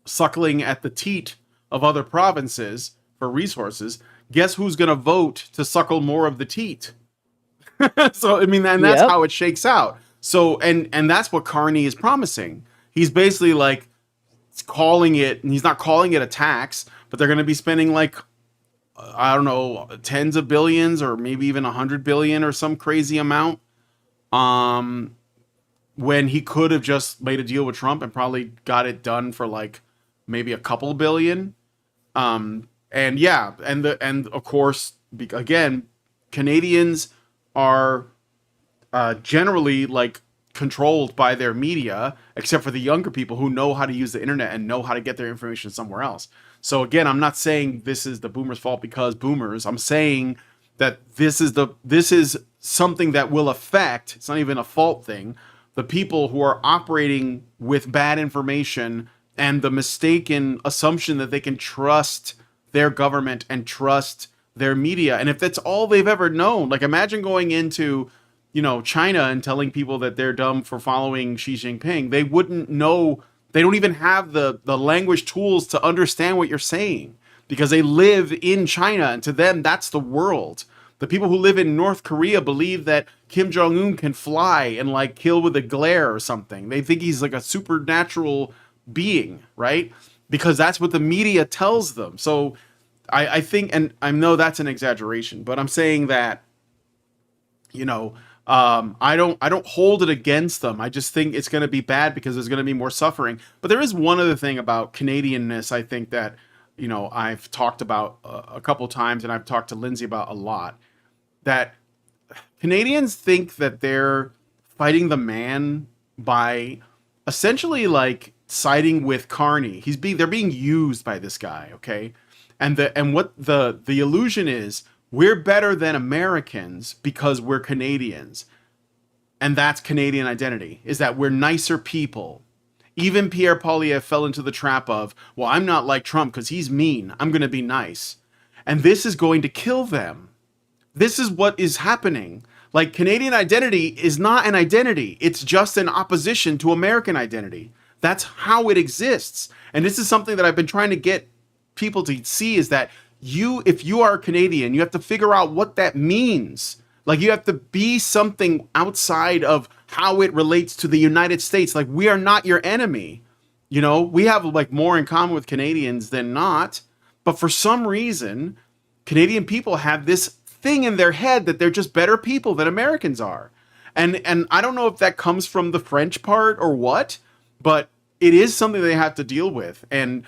suckling at the teat of other provinces for resources, guess who's going to vote to suckle more of the teat? So I mean, and that's yep, how it shakes out. So and that's what Carney is promising. He's basically like calling it, and he's not calling it a tax, but they're going to be spending like I don't know, tens of billions or maybe even 100 billion or some crazy amount. Um, when he could have just made a deal with Trump and probably got it done for like maybe a couple billion. And yeah, and of course, again, Canadians are generally like controlled by their media, except for the younger people who know how to use the internet and know how to get their information somewhere else. So again, I'm not saying this is the boomers' fault because boomers. I'm saying that this is something that will affect. It's not even a fault thing. The people who are operating with bad information and the mistaken assumption that they can trust their government and trust their media. And if that's all they've ever known, like imagine going into China and telling people that they're dumb for following Xi Jinping. They wouldn't know. They don't even have the language tools to understand what you're saying because they live in China, and to them that's the world. The people who live in North Korea believe that Kim Jong Un can fly and like kill with a glare or something. They think he's like a supernatural being, right? Because that's what the media tells them. So I think, and I know that's an exaggeration, but I'm saying that you know I don't hold it against them. I just think it's going to be bad because there's going to be more suffering. But there is one other thing about Canadianness I think that I've talked about a couple times, and I've talked to Lindsay about a lot. that Canadians think that they're fighting the man by essentially like siding with Carney. They're being used by this guy, okay? And what the illusion is, we're better than Americans because we're Canadians. And that's Canadian identity, is that we're nicer people. Even Pierre Poilievre fell into the trap of, well, I'm not like Trump because he's mean. I'm going to be nice. And this is going to kill them. This is what is happening. Like, Canadian identity is not an identity. It's just an opposition to American identity. That's how it exists. And this is something that I've been trying to get people to see, is that if you are Canadian, you have to figure out what that means. Like, you have to be something outside of how it relates to the United States. Like, we are not your enemy. You know, we have like more in common with Canadians than not. But for some reason, Canadian people have this thing in their head that they're just better people than Americans are. And I don't know if that comes from the French part or what, but it is something they have to deal with. And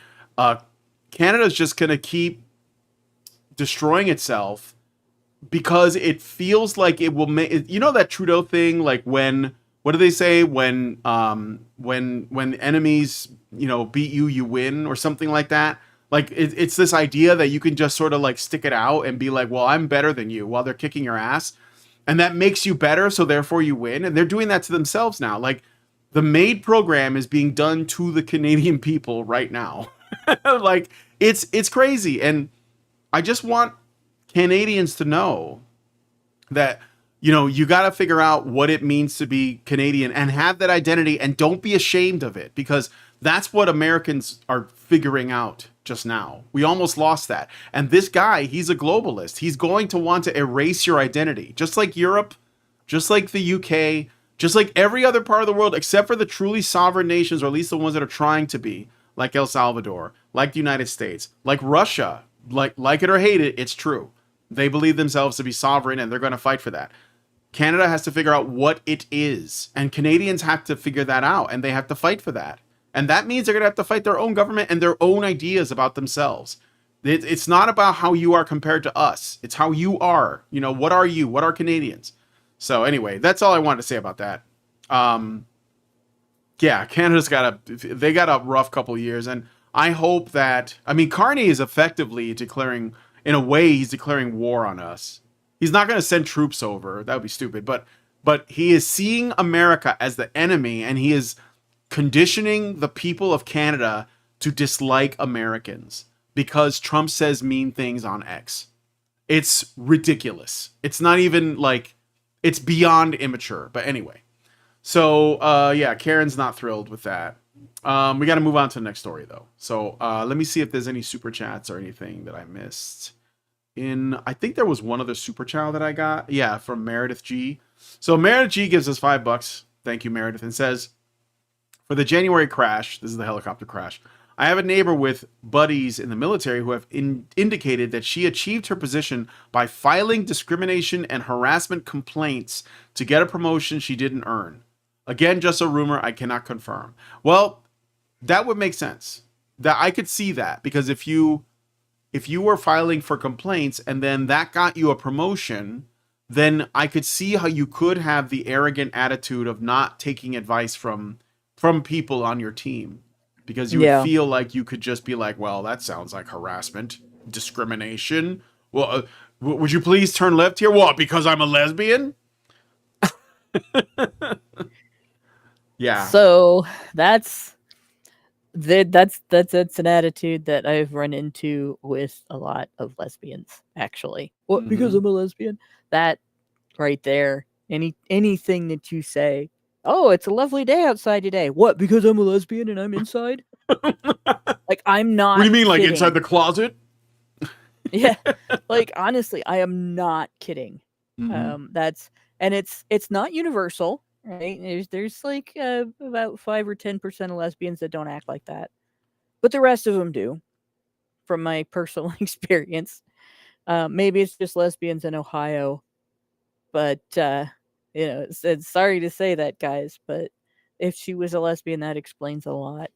Canada's just going to keep destroying itself because it feels like it will make, you know, that Trudeau thing, like when, what do they say? When enemies, you know, beat you, you win, or something like that. Like, it's this idea that you can just sort of like stick it out and be like, well, I'm better than you, while they're kicking your ass. And that makes you better, so therefore you win. And they're doing that to themselves now. Like, the MAID program is being done to the Canadian people right now. Like, it's crazy. And I just want Canadians to know that, you know, you got to figure out what it means to be Canadian and have that identity, and don't be ashamed of it, because that's what Americans are figuring out just now. We almost lost that. And this guy, he's a globalist. He's going to want to erase your identity, just like Europe, just like the UK, just like every other part of the world, except for the truly sovereign nations, or at least the ones that are trying to be, like El Salvador, like the United States, like Russia. Like it or hate it, it's true. They believe themselves to be sovereign, and they're going to fight for that. Canada has to figure out what it is, and Canadians have to figure that out, and they have to fight for that. And that means they're going to have to fight their own government and their own ideas about themselves. It's not about how you are compared to us. It's how you are. You know, what are you? What are Canadians? So anyway, that's all I wanted to say about that. Yeah, Canada's got a rough couple of years, and I hope that, I mean, Carney is effectively declaring, in a way, he's declaring war on us. He's not going to send troops over. That would be stupid. But he is seeing America as the enemy, and he is conditioning the people of Canada to dislike Americans because Trump says mean things on X. It's ridiculous. It's not even like, it's beyond immature. But anyway. So, yeah, Karen's not thrilled with that. We got to move on to the next story, though. So let me see if there's any super chats or anything that I missed. I think there was one other super chat that I got. Yeah, from Meredith G. So Meredith G gives us $5. Thank you, Meredith. And says, for the January crash, this is the helicopter crash, I have a neighbor with buddies in the military who have indicated that she achieved her position by filing discrimination and harassment complaints to get a promotion she didn't earn. Again, just a rumor, I cannot confirm. Well, that would make sense. That I could see that, because if you were filing for complaints and then that got you a promotion, then I could see how you could have the arrogant attitude of not taking advice from people on your team, because you would feel like you could just be like, well, that sounds like harassment, discrimination. Well, would you please turn left here? What, because I'm a lesbian? Yeah. So that's an attitude that I've run into with a lot of lesbians, actually. What, because I'm a lesbian? That right there. Anything that you say, oh, it's a lovely day outside today. What, because I'm a lesbian and I'm inside? Like, I'm not. What do you mean, kidding. like inside the closet? Yeah. Like, honestly, I am not kidding. Mm-hmm. It's not universal, right? There's like about 5 or 10% of lesbians that don't act like that, but the rest of them do, from my personal experience. Maybe it's just lesbians in Ohio, but it's sorry to say that, guys, but if she was a lesbian, that explains a lot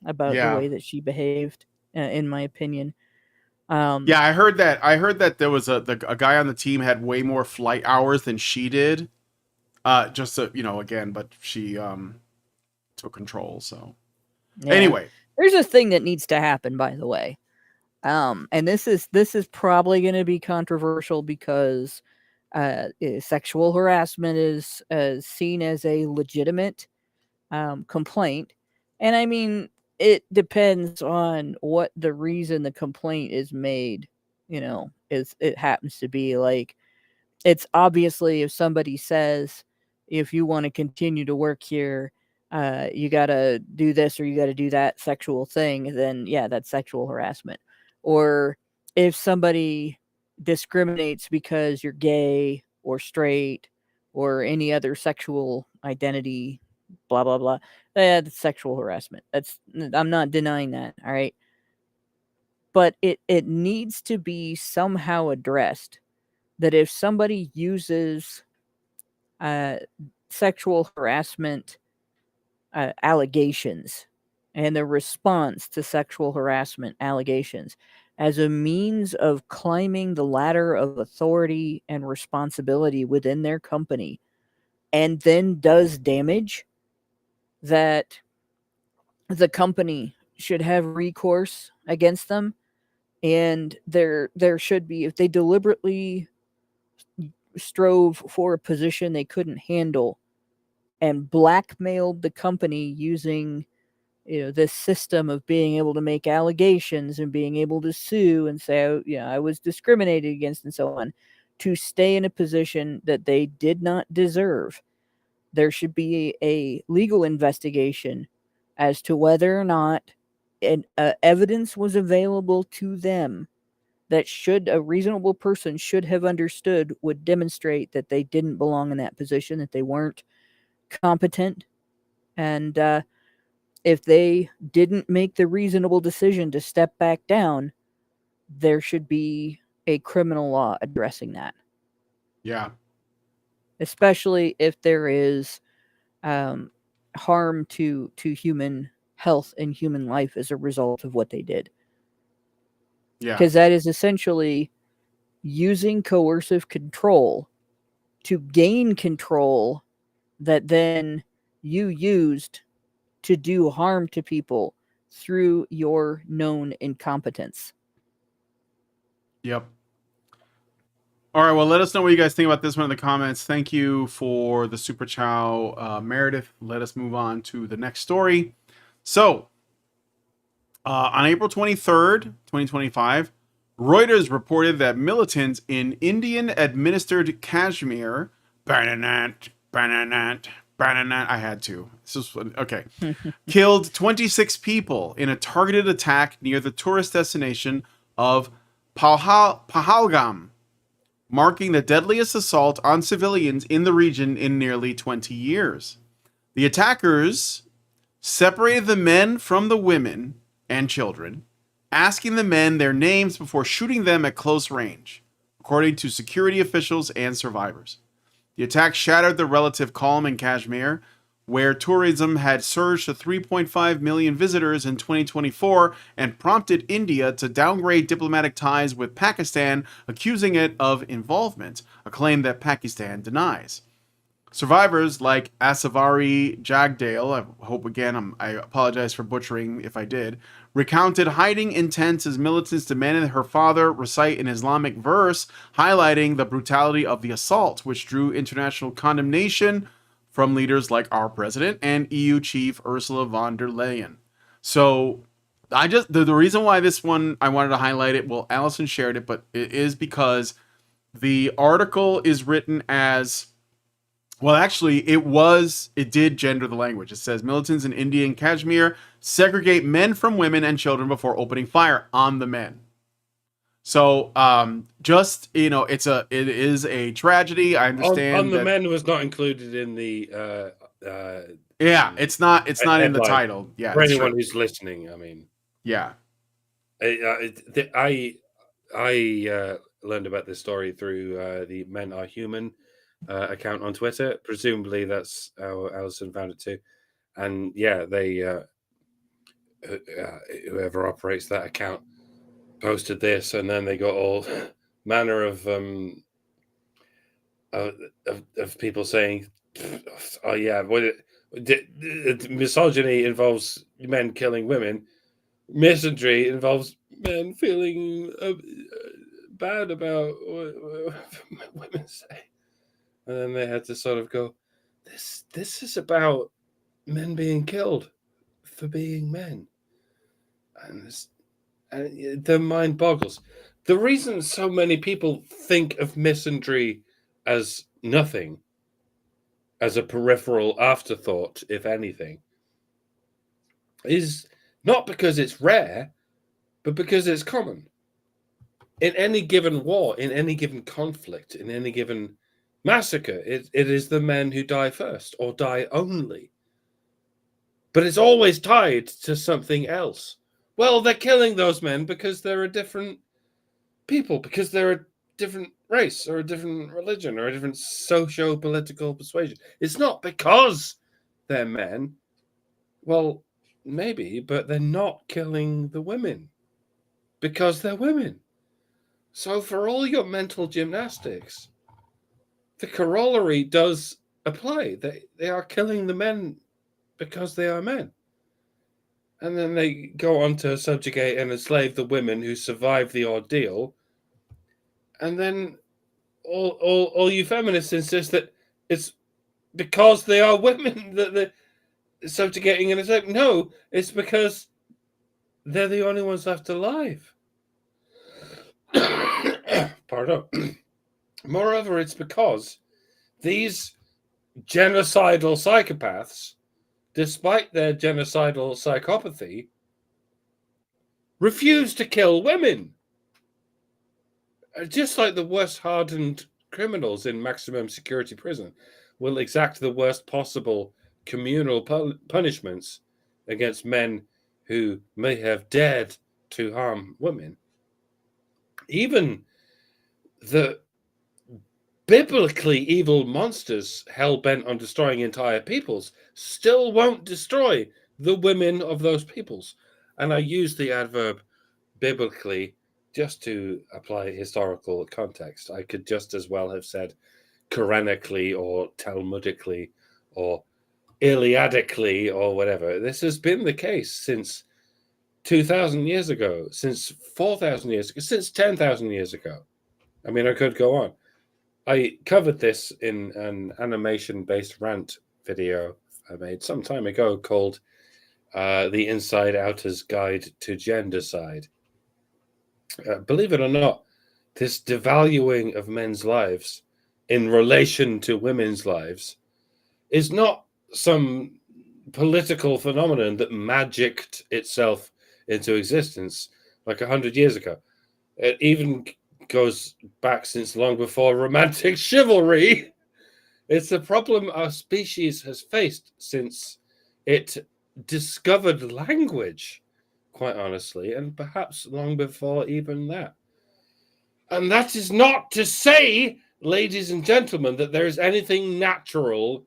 about the way that she behaved, in my opinion. Yeah, I heard that. I heard that there was a guy on the team had way more flight hours than she did. Just so, again, but she took control. So Yeah. anyway, There's a thing that needs to happen, by the way. And this is probably going to be controversial because sexual harassment is seen as a legitimate complaint, and I mean it depends on what the reason the complaint is made. Is it happens to be like it's obviously if somebody says if you want to continue to work here, you got to do this or you got to do that sexual thing, then yeah, that's sexual harassment. Or if somebody discriminates because you're gay or straight or any other sexual identity, blah blah blah, that's sexual harassment. I'm not denying that, all right? But it needs to be somehow addressed that if somebody uses uh, sexual harassment allegations and the response to sexual harassment allegations as a means of climbing the ladder of authority and responsibility within their company and then does damage, that the company should have recourse against them, and there should be, if they deliberately strove for a position they couldn't handle and blackmailed the company using this system of being able to make allegations and being able to sue and say, oh, I was discriminated against and so on, to stay in a position that they did not deserve. There should be a legal investigation as to whether or not evidence was available to them that should a reasonable person should have understood would demonstrate that they didn't belong in that position, that they weren't competent, and if they didn't make the reasonable decision to step back down, there should be a criminal law addressing that. yeah, Especially if there is harm to human health and human life as a result of what they did. yeah, Because that is essentially using coercive control to gain control that then you used to do harm to people through your known incompetence. yep. All right, well, let us know what you guys think about this one in the comments. Thank you for the super chow, Meredith. Let us move on to the next story. So, on April 23rd, 2025, Reuters reported that militants in Indian-administered Kashmir, I had to. This is okay. Killed 26 people in a targeted attack near the tourist destination of Pahalgam, marking the deadliest assault on civilians in the region in nearly 20 years. The attackers separated the men from the women and children, asking the men their names before shooting them at close range, according to security officials and survivors. The attack shattered the relative calm in Kashmir, where tourism had surged to 3.5 million visitors in 2024 and prompted India to downgrade diplomatic ties with Pakistan, accusing it of involvement, a claim that Pakistan denies. Survivors like Asavari Jagdale, I hope again, I apologize for butchering if I did, recounted hiding in tents as militants demanded her father recite an Islamic verse, highlighting the brutality of the assault, which drew international condemnation from leaders like our president and EU chief Ursula von der Leyen. So the reason why this one I wanted to highlight it, well, Allison shared it, but it is because the article is written as, well, actually, it did gender the language. It says militants in India and Kashmir segregate men from women and children before opening fire on the men. So, it is a tragedy. I understand. On the men was not included in the. It's not in the title. Yeah, for anyone who's listening, I mean. Yeah. I learned about this story through the Men Are Human account on Twitter. Presumably, that's how Alison found it too. And yeah, they whoever operates that account posted this, and then they got all manner of people saying, "Oh yeah, misogyny involves men killing women. Misandry involves men feeling bad about what women say." And then they had to sort of go, "This is about men being killed for being men," and the mind boggles. The reason so many people think of misandry as nothing, as a peripheral afterthought, if anything, is not because it's rare, but because it's common. In any given war, in any given conflict, in any given massacre, it is the men who die first or die only. But it's always tied to something else. Well, they're killing those men because they're a different people, because they're a different race or a different religion or a different socio-political persuasion. It's not because they're men. Well, maybe, but they're not killing the women because they're women. So for all your mental gymnastics, the corollary does apply. They are killing the men because they are men. And then they go on to subjugate and enslave the women who survive the ordeal. And then all you feminists insist that it's because they are women that they're subjugating and enslaving. No, it's because they're the only ones left alive. Pardon. Moreover, it's because these genocidal psychopaths, despite their genocidal psychopathy, refuse to kill women. Just like the worst hardened criminals in maximum security prison will exact the worst possible communal punishments against men who may have dared to harm women, even the biblically evil monsters hell-bent on destroying entire peoples still won't destroy the women of those peoples. And I use the adverb biblically just to apply historical context. I could just as well have said Quranically or Talmudically or Iliadically or whatever. This has been the case since 2,000 years ago, since 4,000 years ago, since 10,000 years ago. I mean, I could go on. I covered this in an animation-based rant video I made some time ago called The Inside Outer's Guide to Gendercide. Believe it or not, this devaluing of men's lives in relation to women's lives is not some political phenomenon that magicked itself into existence like 100 years ago. It even goes back since long before romantic chivalry. It's a problem our species has faced since it discovered language, quite honestly, and perhaps long before even that. And that is not to say, ladies and gentlemen, that there is anything natural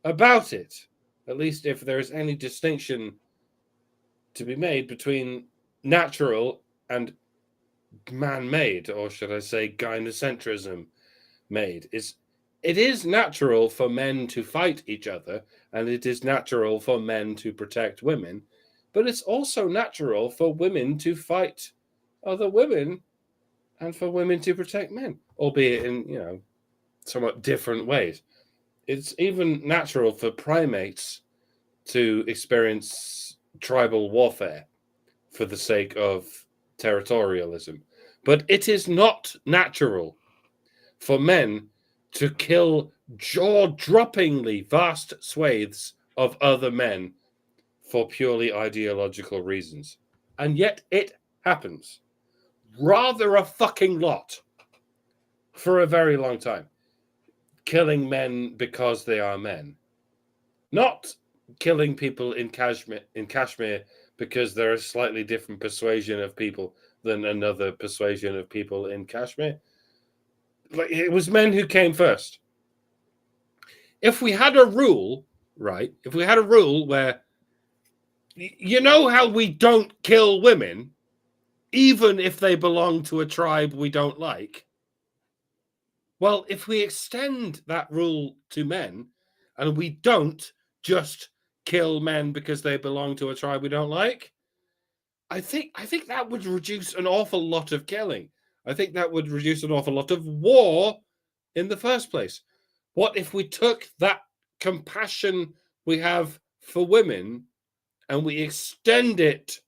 about it. At least if there is any distinction to be made between natural and man-made, or should I say gynocentrism made. It is natural for men to fight each other, and it is natural for men to protect women, but it's also natural for women to fight other women and for women to protect men, albeit in, somewhat different ways. It's even natural for primates to experience tribal warfare for the sake of territorialism. But it is not natural for men to kill jaw-droppingly vast swathes of other men for purely ideological reasons. And yet it happens. Rather a fucking lot. For a very long time. Killing men because they are men. Not killing people in Kashmir because they're a slightly different persuasion of people than another persuasion of people in Kashmir. Like, it was men who came first. If we had a rule, right? If we had a rule where, you know how we don't kill women? even if they belong to a tribe we don't like. Well, if we extend that rule to men and we don't just kill men because they belong to a tribe we don't like, I think that would reduce an awful lot of killing. I think that would reduce an awful lot of war in the first place. What if we took that compassion we have for women and we extend it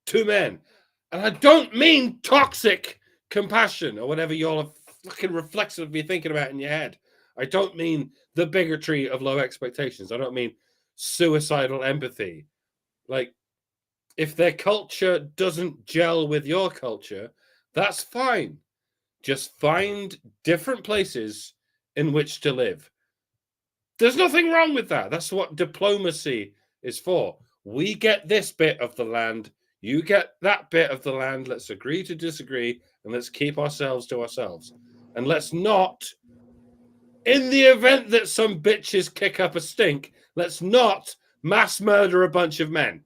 to men? And I don't mean toxic compassion or whatever you're fucking reflexively thinking about in your head. I don't mean the bigotry of low expectations. I don't mean suicidal empathy. Like, if their culture doesn't gel with your culture, that's fine. Just find different places in which to live. There's nothing wrong with that. That's what diplomacy is for. We get this bit of the land, you get that bit of the land. Let's agree to disagree, and let's keep ourselves to ourselves. And let's not, in the event that some bitches kick up a stink, let's not mass murder a bunch of men.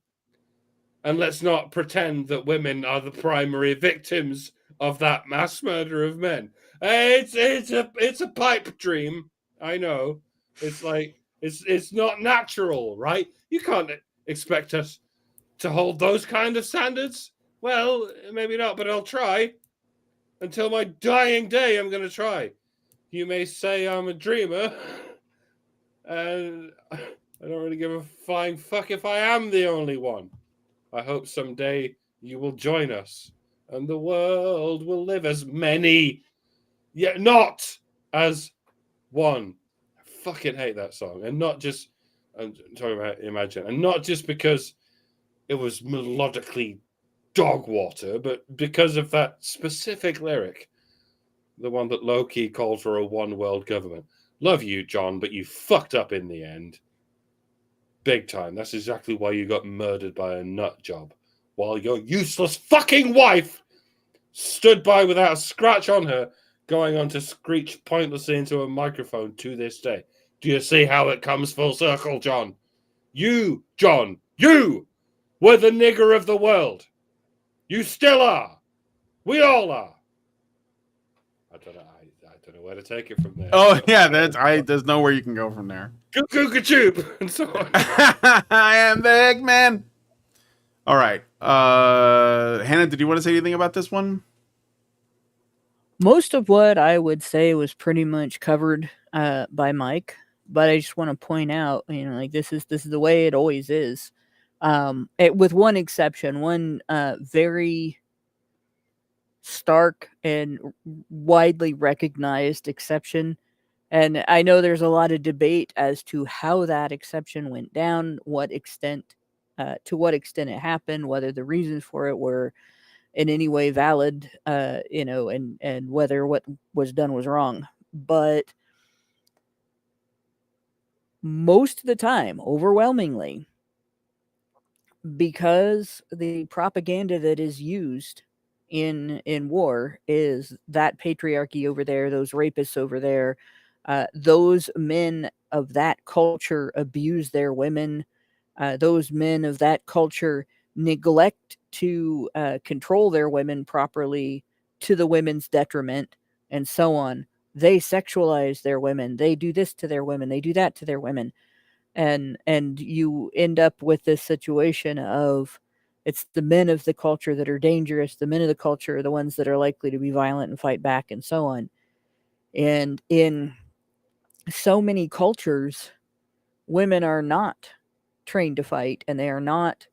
And let's not pretend that women are the primary victims of that mass murder of men. It's a pipe dream. I know. It's like it's not natural, right? You can't expect us to hold those kind of standards. Well, maybe not, but I'll try. Until my dying day, I'm going to try. You may say I'm a dreamer, and I don't really give a flying fuck if I am the only one. I hope someday you will join us, and the world will live as many, yet not as one. I fucking hate that song, and not just, I'm talking about Imagine, and not just because it was melodically dog water, but because of that specific lyric, the one that Loki called for a one world government. Love you, John, but you fucked up in the end. Big time. That's exactly why you got murdered by a nut job, while your useless fucking wife stood by without a scratch on her, going on to screech pointlessly into a microphone to this day. Do you see how it comes full circle, John? You, John, you were the nigger of the world. You still are. We all are. I don't know where to take it from there. Oh yeah, there's nowhere you can go from there. Goo-goo-ga-choop, and so on. I am the Eggman. All right. Hannah, did you want to say anything about this one? Most of what I would say was pretty much covered by Mike, but I just want to point out, like this is the way it always is. With one exception, one very stark and widely recognized exception. And I know there's a lot of debate as to how that exception went down, to what extent it happened, whether the reasons for it were in any way valid, and whether what was done was wrong. But most of the time, overwhelmingly, because the propaganda that is used in war is that patriarchy over there, those rapists over there, those men of that culture abuse their women. Those men of that culture neglect to control their women properly to the women's detriment, and so on. They sexualize their women. They do this to their women. They do that to their women. And you end up with this situation of it's the men of the culture that are dangerous. The men of the culture are the ones that are likely to be violent and fight back, and so on. And in so many cultures, women are not trained to fight, and they are not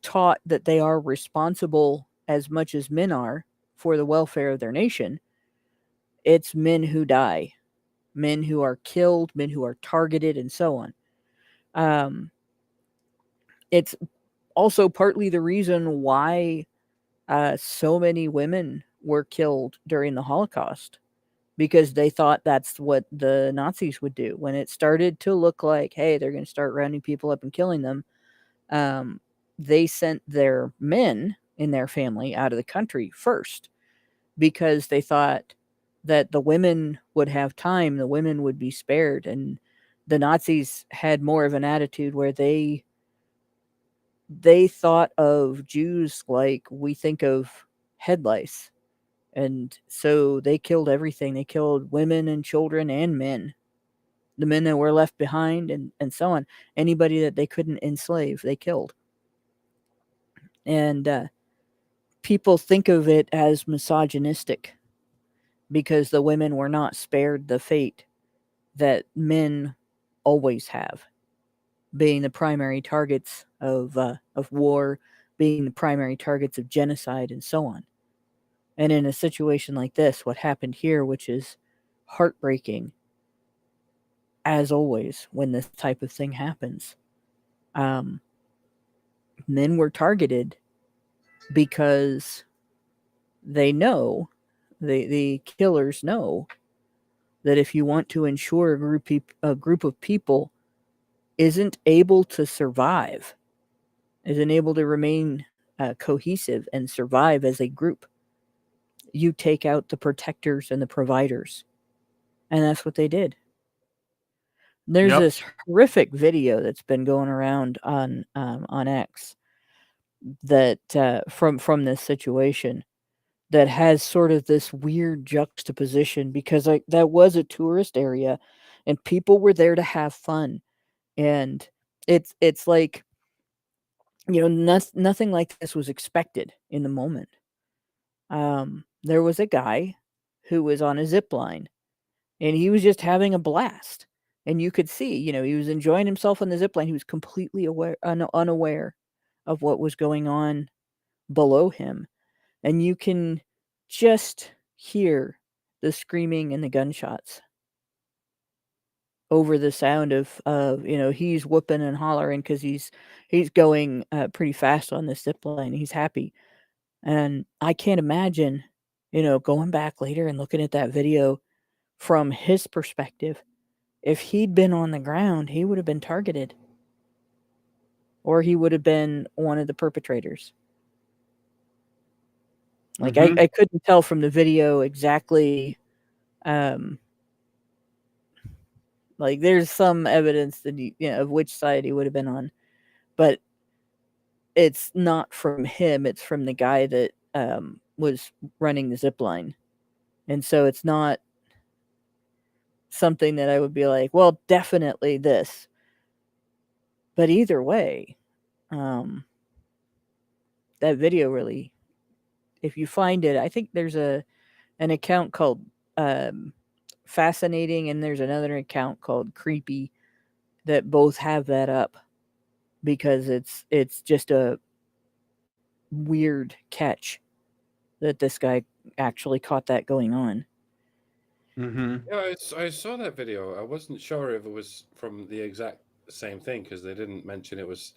taught that they are responsible as much as men are for the welfare of their nation. It's men who die, men who are killed, men who are targeted, and so on. It's also partly the reason why so many women were killed during the Holocaust, because they thought that's what the Nazis would do. When it started to look like, hey, they're going to start rounding people up and killing them, they sent their men in their family out of the country first, because they thought that the women would have time, the women would be spared. And the Nazis had more of an attitude where they they thought of Jews like we think of head lice. And so they killed everything. They killed women and children and men. The men that were left behind and so on. Anybody that they couldn't enslave, they killed. And people think of it as misogynistic because the women were not spared the fate that men always have, being the primary targets of war, being the primary targets of genocide, and so on. And in a situation like this, what happened here, which is heartbreaking, as always, when this type of thing happens, men were targeted because they know, the killers know, that if you want to ensure a group of people isn't able to survive, isn't able to remain cohesive and survive as a group, you take out the protectors and the providers. And that's what they did. There's Yep. this horrific video that's been going around on X that from this situation that has sort of this weird juxtaposition, because that was a tourist area and people were there to have fun, and it's like, nothing like this was expected in the moment. There was a guy who was on a zip line and he was just having a blast, and you could see, he was enjoying himself on the zip line. He was completely unaware of what was going on below him, and you can just hear the screaming and the gunshots over the sound of he's whooping and hollering because he's going pretty fast on this zip line. He's happy, and I can't imagine, going back later and looking at that video from his perspective. If he'd been on the ground, he would have been targeted, or he would have been one of the perpetrators. Like, Mhm. I couldn't tell from the video exactly. Like, there's some evidence that of which side he would have been on, but it's not from him. It's from the guy that was running the zip line, and so it's not something that I would be like, well, definitely this. But either way, that video really, if you find it, I think there's an account called Fascinating, and there's another account called Creepy that both have that up, because it's just a weird catch that this guy actually caught that going on. Mhm. Yeah, I saw that video. I wasn't sure if it was from the exact same thing because they didn't mention it was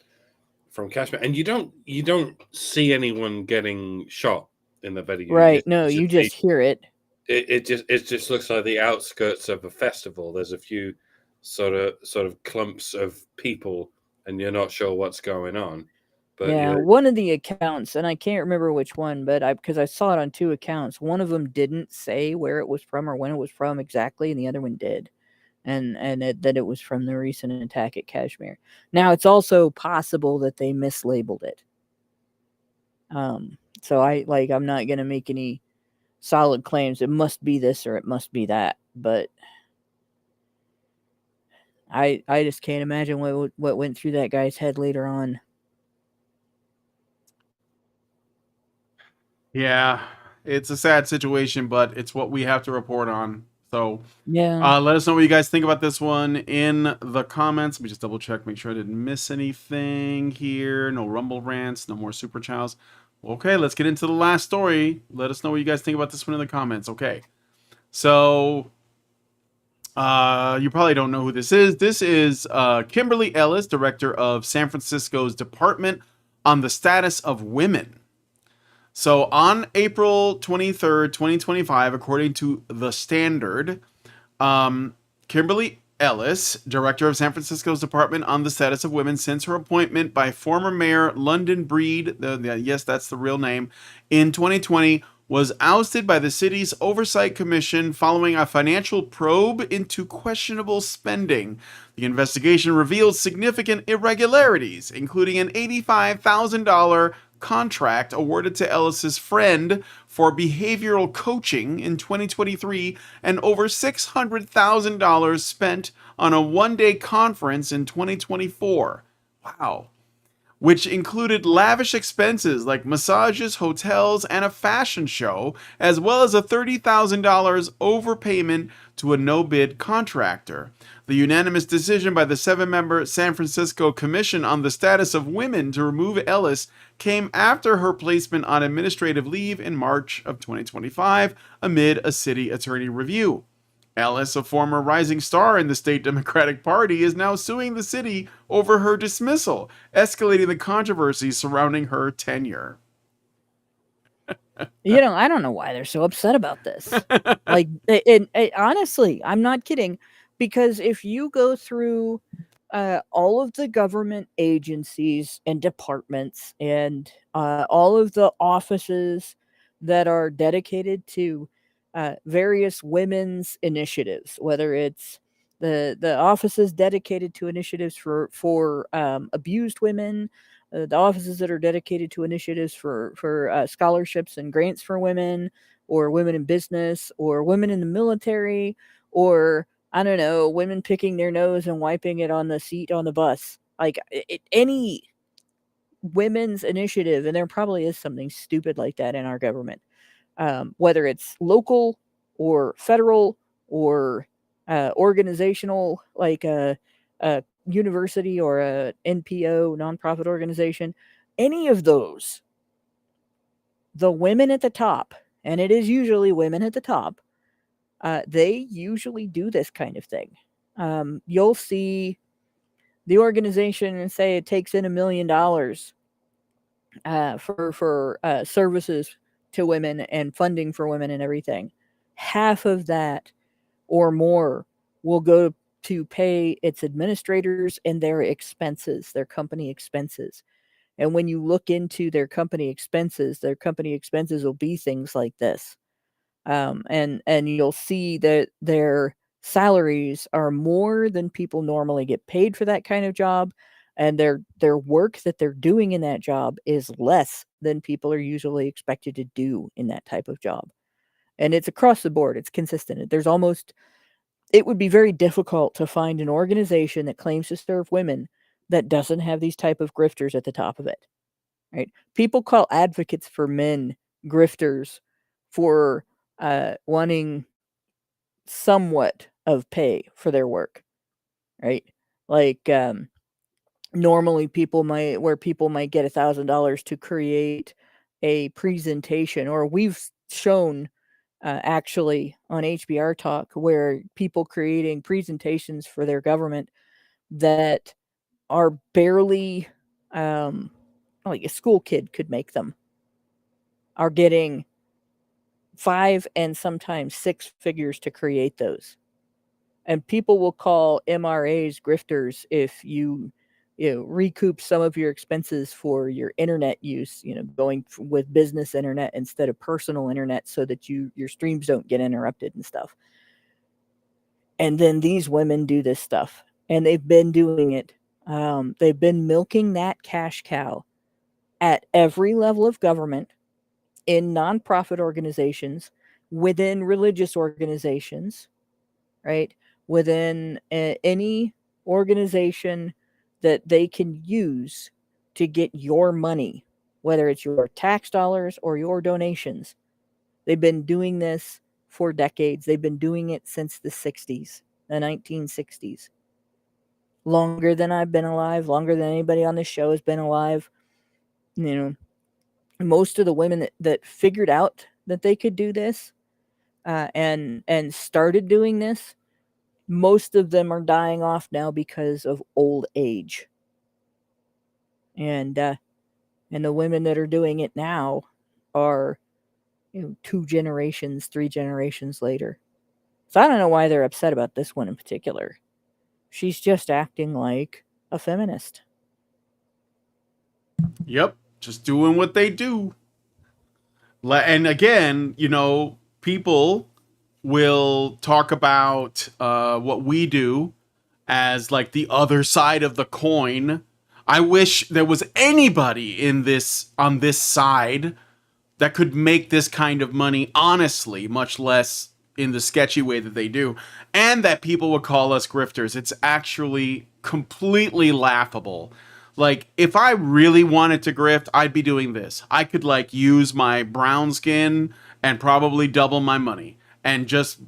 from Kashmir. And you don't see anyone getting shot in the video. Right. No, you just hear it. It just looks like the outskirts of a festival. There's a few sort of clumps of people, and you're not sure what's going on. But Yeah, one of the accounts, and I can't remember which one, but because I saw it on two accounts, one of them didn't say where it was from or when it was from exactly, and the other one did, and that it was from the recent attack at Kashmir. Now, it's also possible that they mislabeled it. So I'm not gonna make any solid claims. It must be this or it must be that, but I just can't imagine what went through that guy's head later on. Yeah, it's a sad situation, but it's what we have to report on. So, Yeah. let us know what you guys think about this one in the comments. Let me just double check, make sure I didn't miss anything here. No Rumble rants, no more super chows. Okay, let's get into the last story. Let us know what you guys think about this one in the comments. Okay, so you probably don't know who this is. This is Kimberly Ellis, director of San Francisco's Department on the Status of Women. So on April 23rd, 2025, according to The Standard, Kimberly Ellis, director of San Francisco's Department on the Status of Women, since her appointment by former Mayor London Breed, yes, that's the real name, in 2020, was ousted by the city's oversight commission following a financial probe into questionable spending. The investigation revealed significant irregularities, including an $85,000 contract awarded to Ellis's friend for behavioral coaching in 2023 and over $600,000 spent on a one-day conference in 2024. Wow. Which included lavish expenses like massages, hotels, and a fashion show, as well as a $30,000 overpayment to a no-bid contractor. The unanimous decision by the 7-member San Francisco Commission on the Status of Women to remove Ellis came after her placement on administrative leave in March of 2025 amid a city attorney review. Ellis, a former rising star in the state Democratic Party, is now suing the city over her dismissal, escalating the controversy surrounding her tenure. I don't know why they're so upset about this. Like, honestly, I'm not kidding, because if you go through all of the government agencies and departments and all of the offices that are dedicated to various women's initiatives, whether it's the offices dedicated to initiatives for abused women, the offices that are dedicated to initiatives for scholarships and grants for women, or women in business, or women in the military, or I don't know, women picking their nose and wiping it on the seat on the bus. Like any women's initiative, and there probably is something stupid like that in our government, whether it's local or federal or organizational, like a university or a NPO, nonprofit organization, any of those, the women at the top, and it is usually women at the top, they usually do this kind of thing. You'll see the organization and say it takes in $1 million for services to women and funding for women and everything. Half of that or more will go to pay its administrators and their expenses, their company expenses. And when you look into their company expenses will be things like this. And you'll see that their salaries are more than people normally get paid for that kind of job, and their work that they're doing in that job is less than people are usually expected to do in that type of job. And it's across the board, it's consistent. It would be very difficult to find an organization that claims to serve women that doesn't have these type of grifters at the top of it. Right? People call advocates for men grifters for wanting somewhat of pay for their work, right? Like normally people might get $1,000 to create a presentation, or we've shown actually on HBR Talk where people creating presentations for their government that are barely like a school kid could make them, are getting 5 and sometimes 6 figures to create those. And people will call MRAs grifters if you recoup some of your expenses for your internet use, going with business internet instead of personal internet, so that your streams don't get interrupted and stuff. And then these women do this stuff, and they've been doing it. They've been milking that cash cow at every level of government, in nonprofit organizations, within religious organizations, right? Within any organization that they can use to get your money, whether it's your tax dollars or your donations. They've been doing this for decades. They've been doing it since the 60s, the 1960s. Longer than I've been alive, longer than anybody on this show has been alive. Most of the women that figured out that they could do this and started doing this, most of them are dying off now because of old age. And the women that are doing it now are 2 generations, 3 generations later. So I don't know why they're upset about this one in particular. She's just acting like a feminist. Yep, just doing what they do. And again, people will talk about what we do as like the other side of the coin. I wish there was anybody on this side that could make this kind of money honestly, much less in the sketchy way that they do, and that people would call us grifters. It's actually completely laughable. Like, if I really wanted to grift, I'd be doing this. I could like use my brown skin and probably double my money and just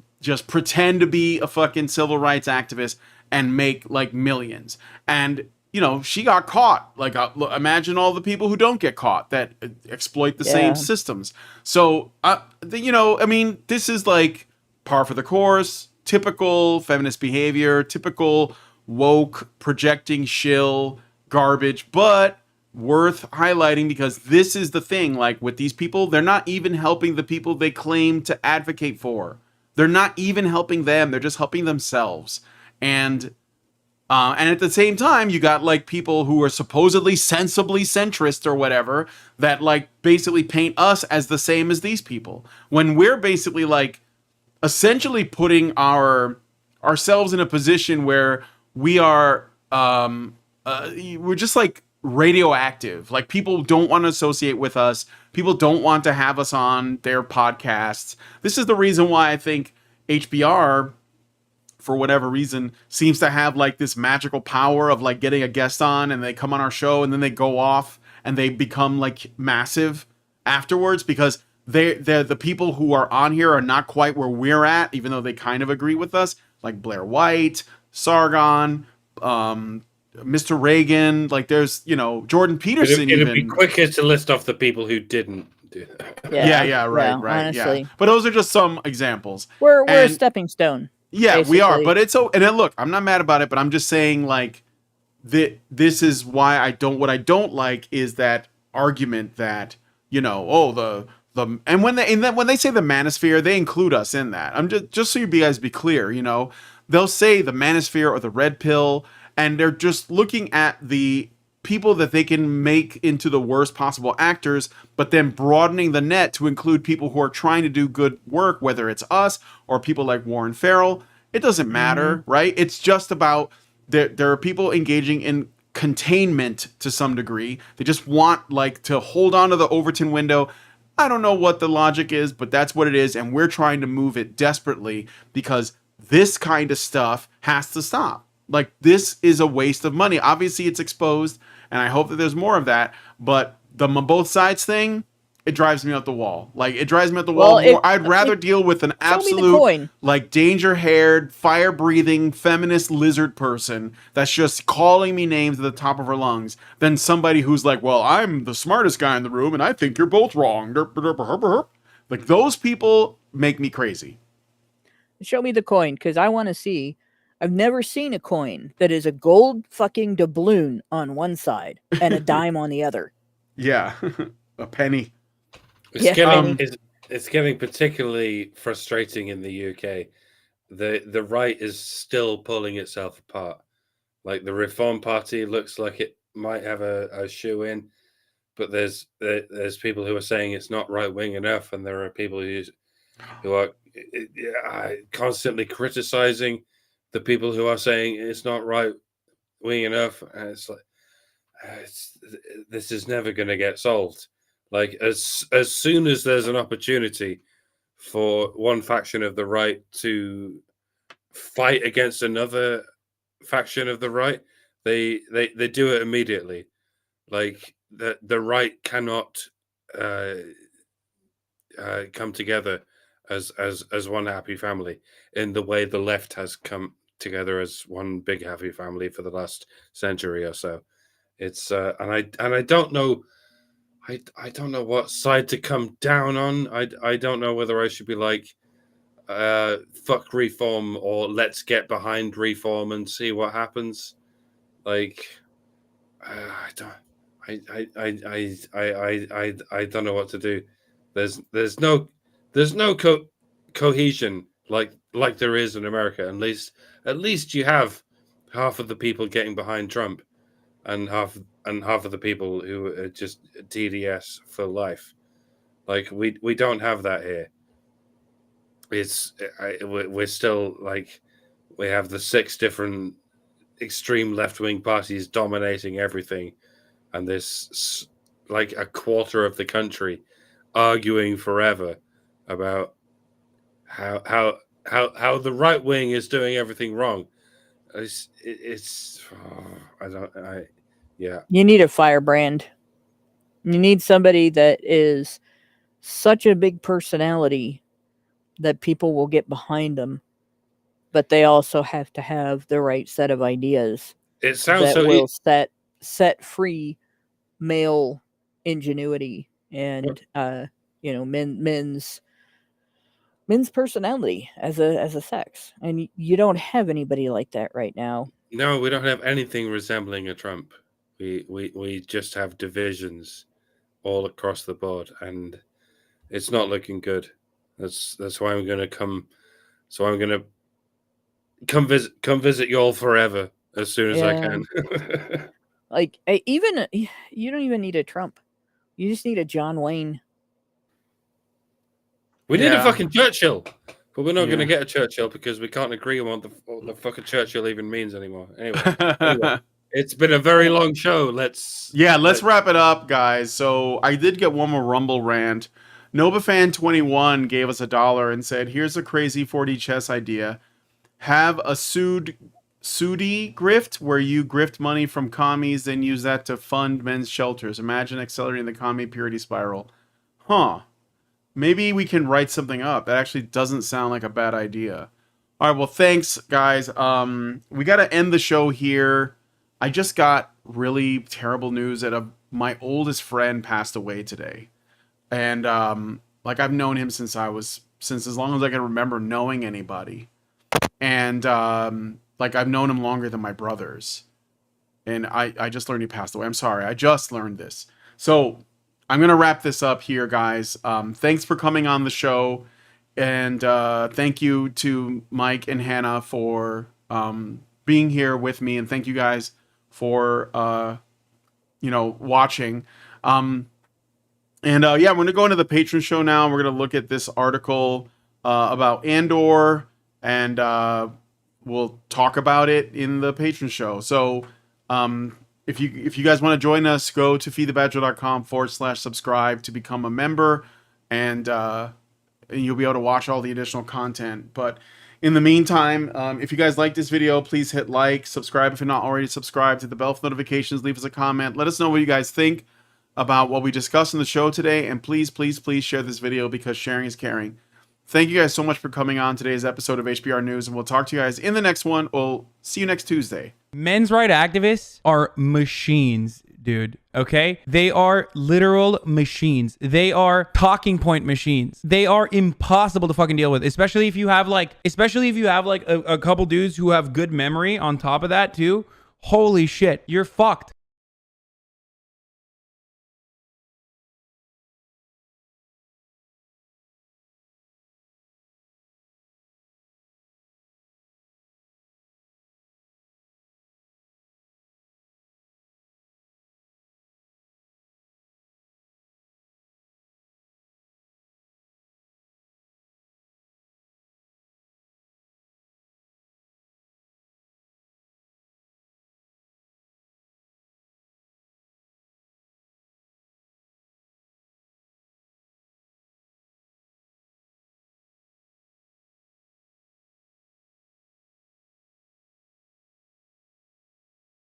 pretend to be a fucking civil rights activist and make like millions. And she got caught. Like, imagine all the people who don't get caught that exploit the same systems. So, I mean, this is like par for the course, typical feminist behavior, typical woke projecting shill garbage, but worth highlighting because this is the thing. Like, with these people, they're not even helping the people they claim to advocate for. They're not even helping them. They're just helping themselves. And at the same time, you got like people who are supposedly sensibly centrist or whatever that like basically paint us as the same as these people, when we're basically like essentially putting ourselves in a position where we are we're just like radioactive. Like, people don't want to associate with us. People don't want to have us on their podcasts. This is the reason why I think HBR, for whatever reason, seems to have like this magical power of like getting a guest on and they come on our show and then they go off and they become like massive afterwards, because they're the people who are on here are not quite where we're at, even though they kind of agree with us, like Blair White, Sargon, Mr. Reagan, like there's, Jordan Peterson. It'd be quicker to list off the people who didn't do that. Right. Honestly. Yeah. But those are just some examples. We're a stepping stone. Yeah, basically. we are. But it's so, and then look, I'm not mad about it, but I'm just saying like this is why what I don't like is that argument that, and when they say the manosphere, they include us in that. I'm just so you guys be clear, they'll say the manosphere or the red pill, and they're just looking at the people that they can make into the worst possible actors, but then broadening the net to include people who are trying to do good work, whether it's us or people like Warren Farrell. It doesn't matter, right? It's just about there are people engaging in containment to some degree. They just want like to hold on to the Overton window. I don't know what the logic is, but that's what it is, and we're trying to move it desperately because this kind of stuff has to stop. Like, this is a waste of money. Obviously, it's exposed, and I hope that there's more of that. But the both sides thing, it drives me up the wall. Like, it drives me up the wall more. I'd rather deal with an absolute, like, danger-haired, fire-breathing, feminist lizard person that's just calling me names at the top of her lungs than somebody who's like, well, I'm the smartest guy in the room, and I think you're both wrong. Like, those people make me crazy. Show me the coin, because I want to see. I've never seen a coin that is a gold fucking doubloon on one side and a dime on the other. Yeah, a penny. It's getting particularly frustrating in the UK. The right is still pulling itself apart. Like, the Reform Party looks like it might have a shoe in, but there's people who are saying it's not right wing enough, and there are people who are constantly criticizing the people who are saying it's not right wing enough. And it's like, this is never going to get solved. Like, as soon as there's an opportunity for one faction of the right to fight against another faction of the right, they do it immediately. Like, the right cannot come together as one happy family in the way the left has come together as one big happy family for the last century or so. It's and I don't know. I don't know what side to come down on. I don't know whether I should be like, fuck reform, or let's get behind reform and see what happens. Like, I don't know what to do. There's no cohesion like there is in America. At least you have half of the people getting behind Trump, and half of the people who are just TDS for life. Like we don't have that here. We're still like we have the 6 different extreme left-wing parties dominating everything, and this like a quarter of the country arguing forever about how the right wing is doing everything wrong. Yeah. You need a firebrand. You need somebody that is such a big personality that people will get behind them, but they also have to have the right set of ideas It sounds that so will set free male ingenuity and men's personality as a sex, and you don't have anybody like that right now. No, we don't have anything resembling a Trump. We just have divisions all across the board, and it's not looking good. That's why I'm gonna come. So I'm gonna come visit y'all forever as soon as I can. Like you don't even need a Trump. You just need a John Wayne. We need a fucking Churchill, but we're not going to get a Churchill because we can't agree on what the fucking Churchill even means anymore. Anyway, it's been a very long show. Let's wrap it up, guys. So I did get one more Rumble rant. NovaFan21 gave us $1 and said, "Here's a crazy 4D chess idea. Have a Sudi grift where you grift money from commies, then use that to fund men's shelters. Imagine accelerating the commie purity spiral." Huh. Maybe we can write something up. That actually doesn't sound like a bad idea. All right, well, thanks, guys. We got to end the show here. I just got really terrible news that my oldest friend passed away today. And I've known him since as long as I can remember knowing anybody. And I've known him longer than my brothers. And I just learned he passed away. I'm sorry. I just learned this. So I'm going to wrap this up here, guys. Thanks for coming on the show. And thank you to Mike and Hannah for being here with me. And thank you guys for, watching. We're going to go into the patron show now. We're going to look at this article about Andor. And we'll talk about it in the patron show. So if you guys want to join us, go to feedthebadger.com/subscribe to become a member, and you'll be able to watch all the additional content. But in the meantime, if you guys like this video, please hit like, subscribe if you're not already subscribed, hit the bell for notifications, leave us a comment. Let us know what you guys think about what we discussed in the show today. And please, please, please share this video because sharing is caring. Thank you guys so much for coming on today's episode of HBR News, and we'll talk to you guys in the next one. We'll see you next Tuesday. Men's rights activists are machines, dude. Okay? They are literal machines. They are talking point machines. They are impossible to fucking deal with, especially if you have like a couple dudes who have good memory on top of that too. Holy shit, you're fucked.